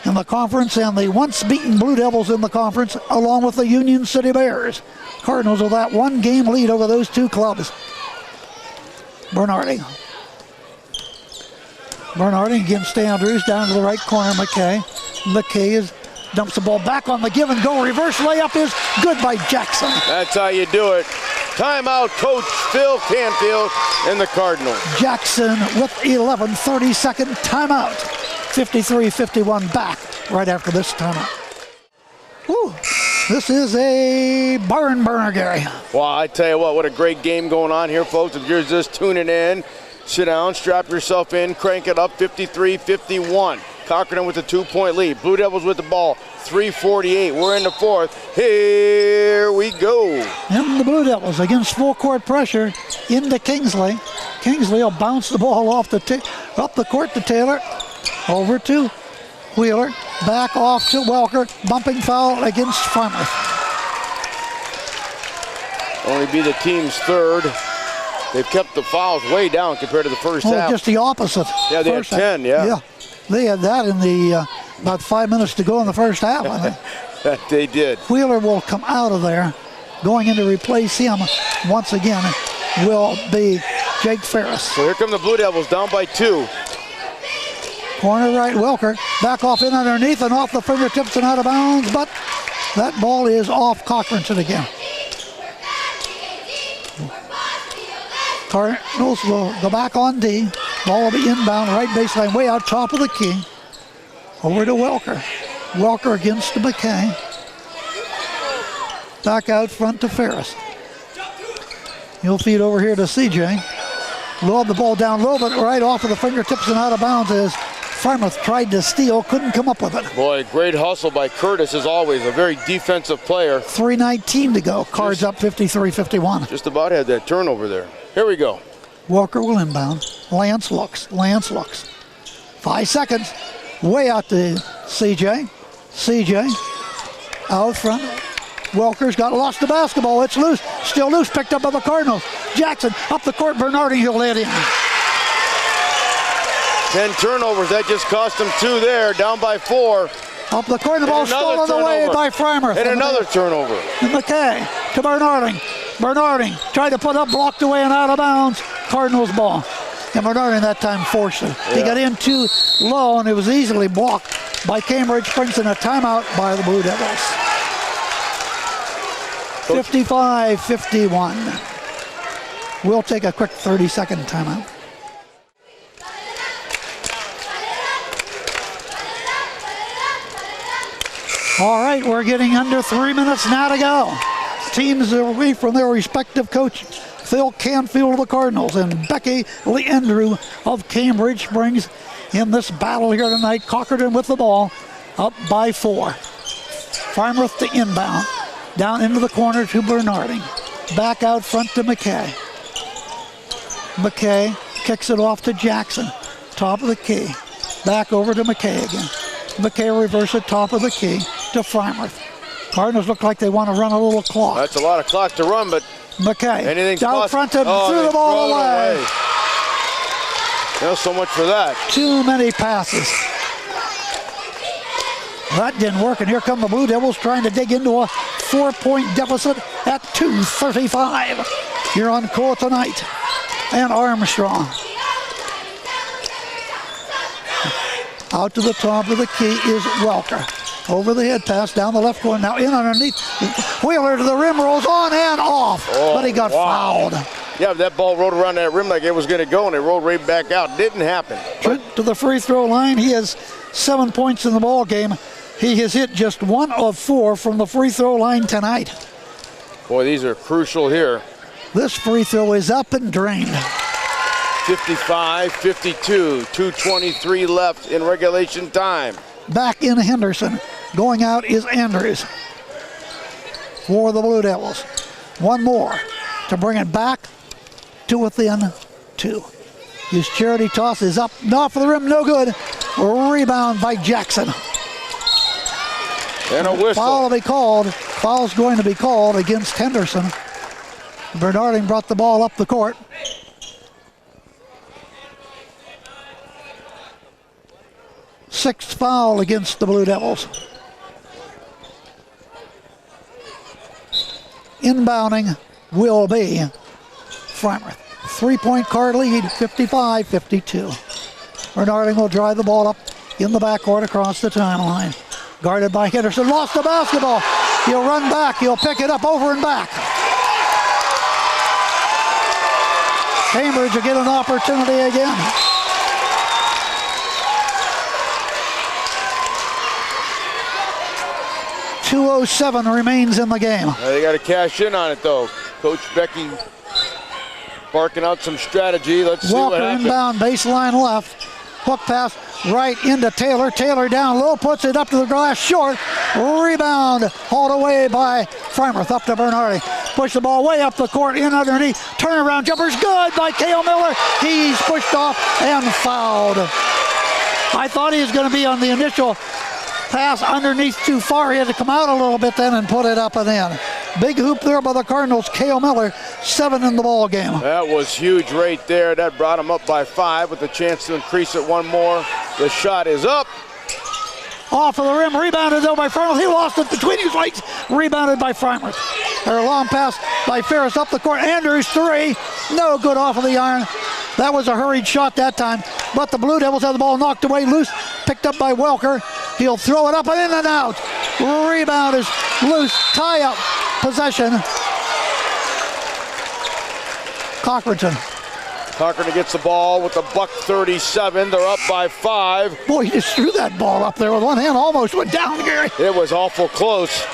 in the conference and the once beaten Blue Devils in the conference, along with the Union City Bears. Cardinals with that 1-game lead over those two clubs. Bernarding. Bernarding against Andrews down to the right corner. McKay dumps the ball back on the give and go. Reverse layup is good by Jackson. That's how you do it. Timeout, Coach Phil Canfield and the Cardinals. Jackson with 11:32 timeout. 53-51 back right after this timeout. Whew. This is a barn burner, Gary. Well, I tell you what a great game going on here, folks. If you're just tuning in, sit down, strap yourself in, crank it up, 53-51. Cochranton with a 2-point lead. Blue Devils with the ball, 3:48. We're in the fourth. Here we go. And the Blue Devils against full court pressure into Kingsley. Kingsley will bounce the ball off up the court to Taylor. Over to Wheeler. Back off to Welker. Bumping foul against Farmers. Only be the team's third. They've kept the fouls way down compared to the first half. Just the opposite. Yeah, they had 10, Yeah, they had that in the about 5 minutes to go in the first half, I think. That they did. Wheeler will come out of there. Going in to replace him once again will be Jake Ferris. So here come the Blue Devils down by 2. Corner right, Welker. Back off in underneath and off the fingertips and out of bounds, but that ball is off Cochranton again. Cardinals will go back on D. Ball will be inbound, right baseline, way out top of the key. Over to Welker. Welker against McKay. Back out front to Ferris. He'll feed over here to CJ. Lob the ball down low, but right off of the fingertips and out of bounds as Farmouth tried to steal, couldn't come up with it. Boy, great hustle by Curtis as always, a very defensive player. 3:19 to go. Cards up 53-51. Just about had that turnover there. Here we go. Walker will inbound. Lance looks. 5 seconds. Way out to CJ. CJ out front. Welker's lost the basketball. It's loose. Still loose. Picked up by the Cardinals. Jackson up the court. Bernarding, he'll let in. 10 turnovers. That just cost them 2 there. Down by 4. Up the court. The ball stolen away by Farmer. And another turnover. And McKay to Bernarding. Bernarding tried to put up, blocked away and out of bounds. Cardinals ball. And Bernarding that time forced it. Yeah. He got in too low and it was easily blocked by Cambridge. Brings in a timeout by the Blue Devils. 55-51. We'll take a quick 30-second timeout. All right, we're getting under 3 minutes now to go. Teams away from their respective coach. Phil Canfield of the Cardinals and Becky Leandrew of Cambridge Springs in this battle here tonight. Cochranton with the ball, up by 4. Farmworth to inbound. Down into the corner to Bernarding. Back out front to McKay. McKay kicks it off to Jackson. Top of the key. Back over to McKay again. McKay reverse it top of the key to Farmworth. Cardinals look like they want to run a little clock. That's a lot of clock to run, but McKay anything's down front and threw the ball away. No, so much for that. Too many passes. That didn't work, and here come the Blue Devils trying to dig into a 4-point deficit at 2:35 here on Cool tonight. And Armstrong. Out to the top of the key is Welker. Over the head pass down the left corner. Now in underneath. Wheeler to the rim, rolls on and off. But he got fouled. Yeah, that ball rolled around that rim like it was going to go, and it rolled right back out. Didn't happen. Trent to the free throw line. He has 7 points in the ball game. He has hit just 1 of 4 from the free throw line tonight. Boy, these are crucial here. This free throw is up and drained. 55-52, 2:23 left in regulation time. Back in Henderson. Going out is Andrews for the Blue Devils. One more to bring it back to within 2. His charity toss is up, off the rim, no good. Rebound by Jackson. And a whistle. Foul will be called. Foul's going to be called against Henderson. Bernarding brought the ball up the court. Sixth foul against the Blue Devils. Inbounding will be Farmworth. 3-point Card lead, 55-52. Bernarding will drive the ball up in the backcourt across the timeline. Guarded by Henderson, lost the basketball. He'll run back, he'll pick it up over and back. Cambridge will get an opportunity again. .207 remains in the game. They got to cash in on it, though. Coach Becky barking out some strategy. Let's see what happens. Inbound, baseline left. Hook pass right into Taylor. Taylor down low, puts it up to the glass, short. Rebound, hauled away by Frymouth, up to Bernardi. Push the ball way up the court, in underneath. Turnaround jumper's good by Cale Miller. He's pushed off and fouled. I thought he was going to be on the initial pass underneath too far. He had to come out a little bit then and put it up and in. Big hoop there by the Cardinals. Cale Miller, 7 in the ball game. That was huge right there. That brought him up by 5 with a chance to increase it one more. The shot is up. Off of the rim, rebounded though by Frymouth. He lost it between his legs. Rebounded by Frymouth. A long pass by Ferris up the court. Andrews 3, no good off of the iron. That was a hurried shot that time, but the Blue Devils have the ball knocked away loose, picked up by Welker. He'll throw it up and in and out. Rebound is loose, tie up, possession. Cochranton. Cochranton gets the ball with the .37. They're up by 5. Boy, he just threw that ball up there with one hand, almost went down, Gary. It was awful close.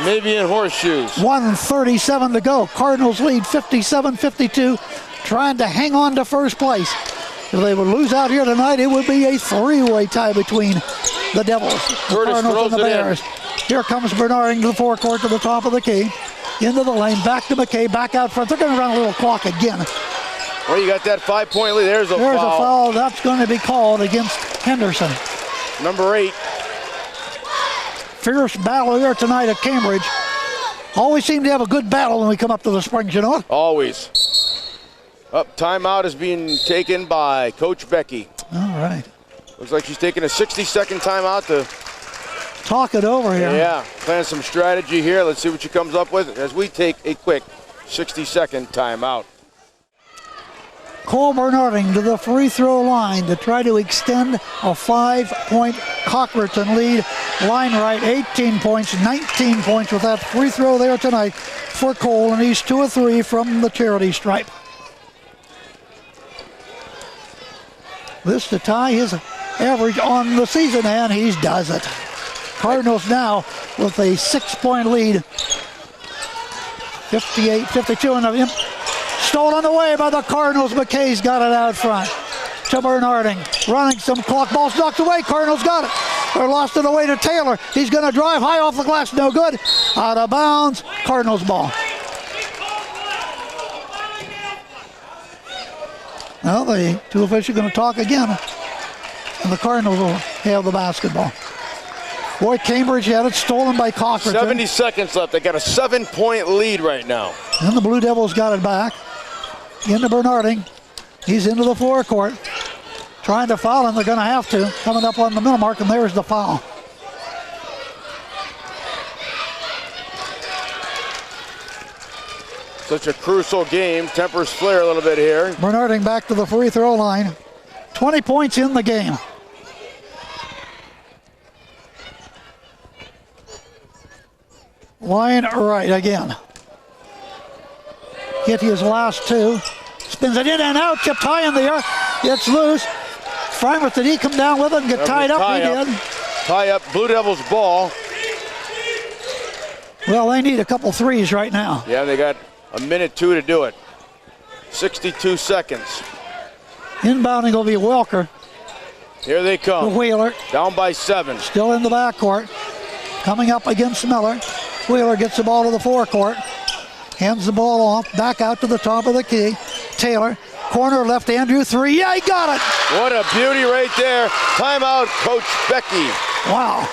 Maybe in horseshoes. 1:37 to go. Cardinals lead 57-52, trying to hang on to first place. If they would lose out here tonight, it would be a 3-way tie between the Devils, the Cardinals, and the Bears. Here comes Bernarding to the forecourt to the top of the key. Into the lane, back to McKay, back out front. They're going to run a little clock again. Well, you got that 5-point lead. There's a foul. There's a foul. That's going to be called against Henderson. Number 8. Fierce battle here tonight at Cambridge. Always seem to have a good battle when we come up to the Springs, you know it? Always. Up, timeout is being taken by Coach Becky. All right. Looks like she's taking a 60-second timeout to talk it over here. Yeah, plan some strategy here. Let's see what she comes up with as we take a quick 60-second timeout. Cole Bernarding to the free throw line to try to extend a 5-point Cochranton lead. Line right, 18 points, 19 points with that free throw there tonight for Cole, and he's 2 of 3 from the charity stripe. This to tie his average on the season, and he does it. Cardinals now with a 6-point lead. 58-52, and stolen away by the Cardinals. McKay's got it out front to Bernarding. Running some clock, ball's knocked away. Cardinals got it. They lost it away to Taylor. He's going to drive high off the glass, no good. Out of bounds, Cardinals ball. Well, the 2 officials are going to talk again, and the Cardinals will have the basketball. Boy, Cambridge had it stolen by Cochranton. 70 seconds left. They got a 7-point lead right now. And the Blue Devils got it back. Into Bernarding. He's into the forecourt. Trying to foul him. They're going to have to. Coming up on the middle mark, and there's the foul. Such a crucial game. Tempers flare a little bit here. Bernarding back to the free throw line. 20 points in the game. Line right again. Hit his last 2. Spins it in and out. Kept high in the air. It's loose. Frymouth, did he come down with it and get tied up? He did. Tie up. Blue Devils ball. Well, they need a couple threes right now. Yeah, they got a minute 2 to do it. 62 seconds. Inbounding will be Welker. Here they come. The Wheeler. Down by 7. Still in the backcourt. Coming up against Miller. Wheeler gets the ball to the forecourt. Hands the ball off. Back out to the top of the key. Taylor. Corner left. Andrew 3. Yeah, he got it. What a beauty right there. Timeout, Coach Becky. Wow.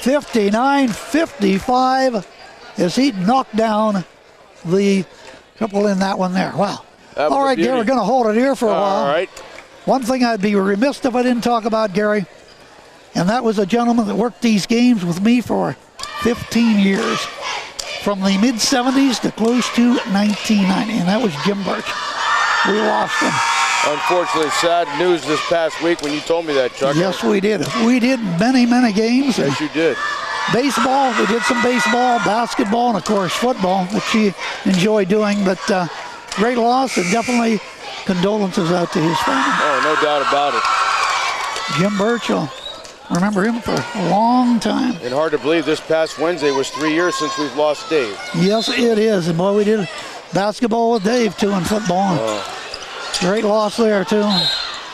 59-55 as he knocked down the triple in that one there. Wow. All right, Gary, we're going to hold it here for a while. All right. One thing I'd be remiss if I didn't talk about, Gary, and that was a gentleman that worked these games with me for 15 years. from the mid-70s to close to 1990, and that was Jim Birch. We lost him. Unfortunately, sad news this past week when you told me that, Chuck. Yes, we did. We did many, many games. Yes, you did. Baseball, we did some baseball, basketball, and of course football, which she enjoyed doing. But great loss, and definitely condolences out to his family. Oh, no doubt about it. Jim Birch, will remember him for a long time. And hard to believe this past Wednesday was 3 years since we've lost Dave. Yes, it is. And boy, we did basketball with Dave too, and football. Great loss there too.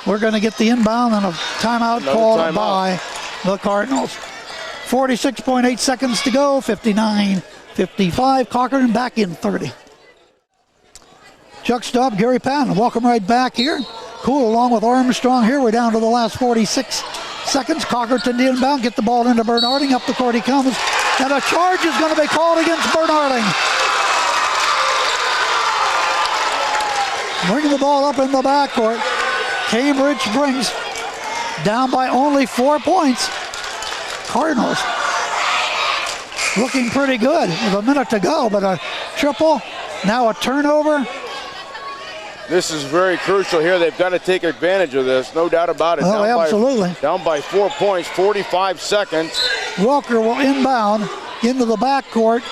We're going to get the inbound and a timeout called by the Cardinals. 46.8 seconds to go, 59-55. Cochranton back in 30. Chuck Stubb, Gary Patton, welcome right back here. Cool along with Armstrong here. We're down to the last 46 seconds. Cochranton inbound, get the ball into Bernarding. Up the court he comes. And a charge is going to be called against Bernarding. Bringing the ball up in the backcourt. Cambridge brings down by only 4 points. Cardinals looking pretty good with a minute to go, but a triple, now a turnover. This is very crucial here. They've got to take advantage of this, no doubt about it. Oh, absolutely. Down by 4 points, 45 seconds. Welker will inbound into the backcourt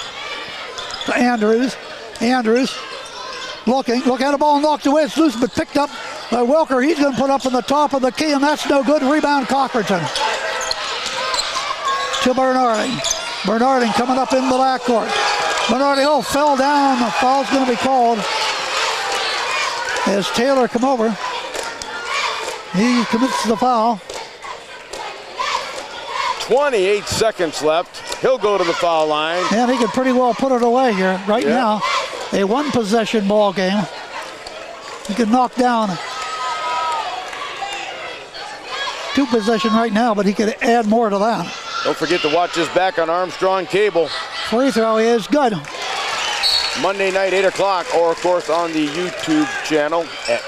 to Andrews. Andrews looking, look at the ball knocked away. It's loose, but picked up by Welker. He's going to put up in the top of the key, and that's no good. Rebound, Cochranton. To Bernarding. Bernarding coming up in the backcourt. Bernarding, fell down. The foul's going to be called as Taylor come over. He commits the foul. 28 seconds left. He'll go to the foul line. And he could pretty well put it away here right now. A one-possession ball game. He could knock down 2-possession right now, but he could add more to that. Don't forget to watch this back on Armstrong Cable. Free throw is good. Monday night, 8 o'clock, or of course on the YouTube channel at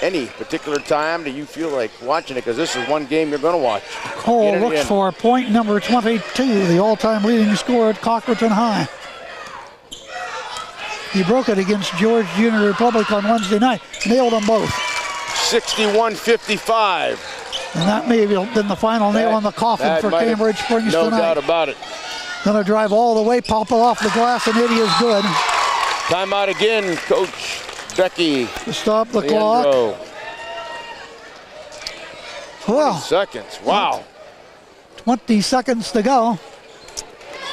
any particular time that you feel like watching it, because this is one game you're going to watch. Cole looks for point number 22, the all-time leading scorer at Cochranton High. He broke it against George Junior Republic on Wednesday night. Nailed them both. 61-55. And that may have been the final nail on the coffin for Cambridge Springs tonight. No doubt about it. Going to drive all the way, pop it off the glass, and it is good. Timeout again, Coach Becky. To stop the clock. Well, 20 seconds, wow. 20 seconds to go.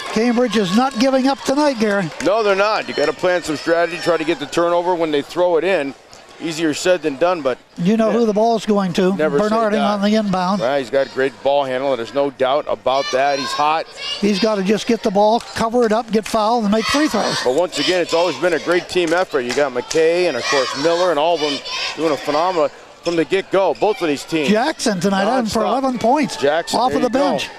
Cambridge is not giving up tonight, Gary. No, they're not. You got to plan some strategy, try to get the turnover when they throw it in. Easier said than done, but you know who the ball's going to. Bernarding on the inbound. Right, he's got a great ball handle, and there's no doubt about that. He's hot. He's got to just get the ball, cover it up, get fouled, and make free throws. But once again, it's always been a great team effort. You got McKay and, of course, Miller, and all of them doing a phenomenal from the get-go, both of these teams. Jackson tonight had him for 11 points. Jackson, off of the bench.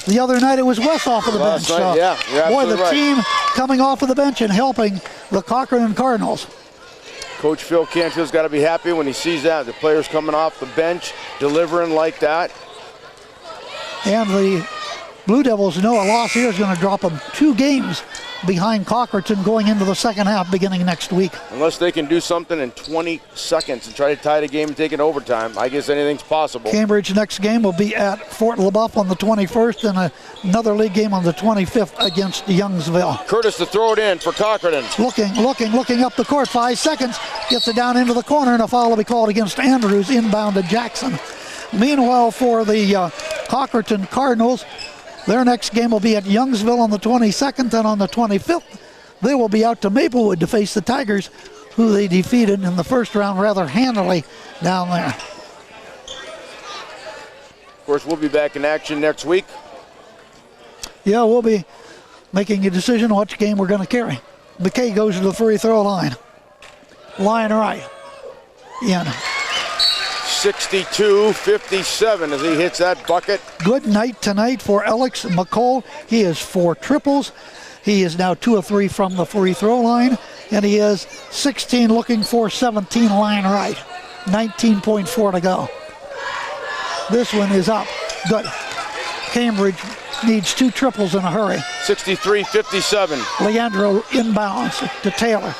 The other night it was Wes off of the bench. Night, yeah, boy, the team coming off of the bench and helping the Cochranton Cardinals. Coach Phil Canfield's got to be happy when he sees that. The players coming off the bench, delivering like that. And the Blue Devils know a loss here is going to drop them 2 games behind Cochranton going into the second half beginning next week. Unless they can do something in 20 seconds and try to tie the game and take it overtime, I guess anything's possible. Cambridge next game will be at Fort LaBeouf on the 21st and another league game on the 25th against Youngsville. Curtis to throw it in for Cochranton. Looking up the court, 5 seconds, gets it down into the corner, and a foul will be called against Andrews, inbound to Jackson. Meanwhile, for the Cochranton Cardinals, their next game will be at Youngsville on the 22nd, and on the 25th, they will be out to Maplewood to face the Tigers, who they defeated in the first round rather handily down there. Of course, we'll be back in action next week. Yeah, we'll be making a decision on which game we're going to carry. McKay goes to the free throw line. Line right. In. 62-57 as he hits that bucket. Good night tonight for Alex McCall. He has 4 triples. He is now 2 of 3 from the free throw line, and he is 16 looking for 17 line right. 19.4 to go. This one is up. Good. Cambridge needs 2 triples in a hurry. 63-57. Leandro inbounds to Taylor.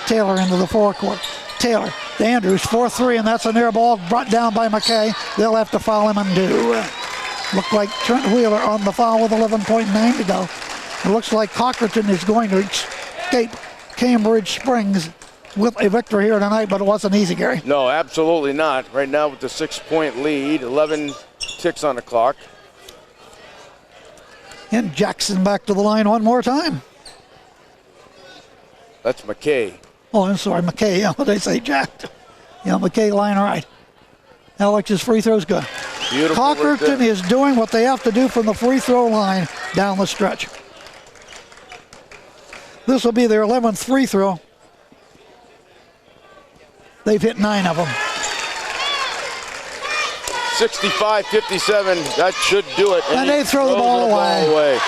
Taylor into the forecourt. Taylor to Andrews, 4-3, and that's an air ball brought down by McKay. They'll have to foul him and do. Look like Trent Wheeler on the foul with 11.9 to go. It looks like Cochranton is going to escape Cambridge Springs with a victory here tonight, but it wasn't easy, Gary. No, absolutely not. Right now with the 6-point lead, 11 ticks on the clock. And Jackson back to the line one more time. That's McKay. Oh, I'm sorry, McKay. Yeah, what did I say, Jack? Yeah, McKay line right. Alex's free throw's good. Beautiful. Cochranton is doing what they have to do from the free throw line down the stretch. This will be their 11th free throw. They've hit 9 of them. 65-57, that should do it. And they throw the ball away.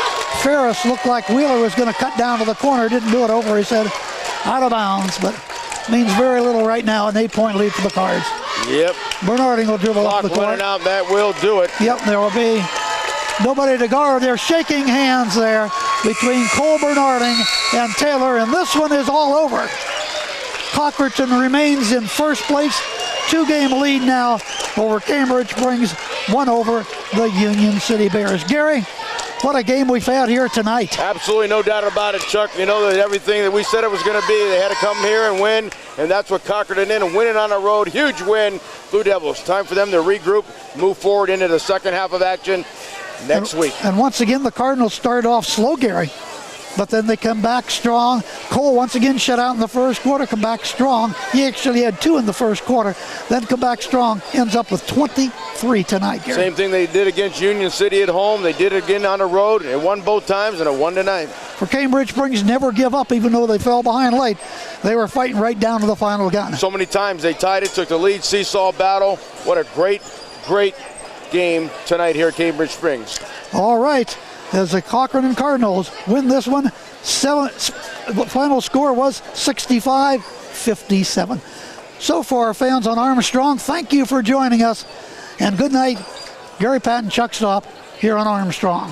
Ferris looked like Wheeler was going to cut down to the corner, didn't do it over his head, out of bounds, but means very little right now, an 8-point lead for the Cards. Yep. Bernarding will dribble up the Clock court. running out, that will do it. Yep, there will be nobody to guard. They're shaking hands there between Cole Bernarding and Taylor, and this one is all over. Cochranton remains in first place. 2-game lead now over Cambridge Springs, 1 over the Union City Bears. Gary, what a game we've had here tonight. Absolutely no doubt about it, Chuck. You know that everything that we said it was going to be, they had to come here and win, and that's what Cochranton did, and winning on the road. Huge win, Blue Devils. Time for them to regroup, move forward into the second half of action next week. And once again, the Cardinals started off slow, Gary, but then they come back strong. Cole once again shut out in the first quarter, come back strong. He actually had 2 in the first quarter, then come back strong, ends up with 23 tonight, Gary. Same thing they did against Union City at home. They did it again on the road. They won both times, and it won tonight. For Cambridge Springs, never give up, even though they fell behind late. They were fighting right down to the final gun. So many times they tied it, took the lead, seesaw battle. What a great, great game tonight here at Cambridge Springs. All right, as the Cochranton Cardinals win this one, the final score was 65-57. So for our fans on Armstrong, thank you for joining us, and good night. Gary Patton, Chuck Stop here on Armstrong.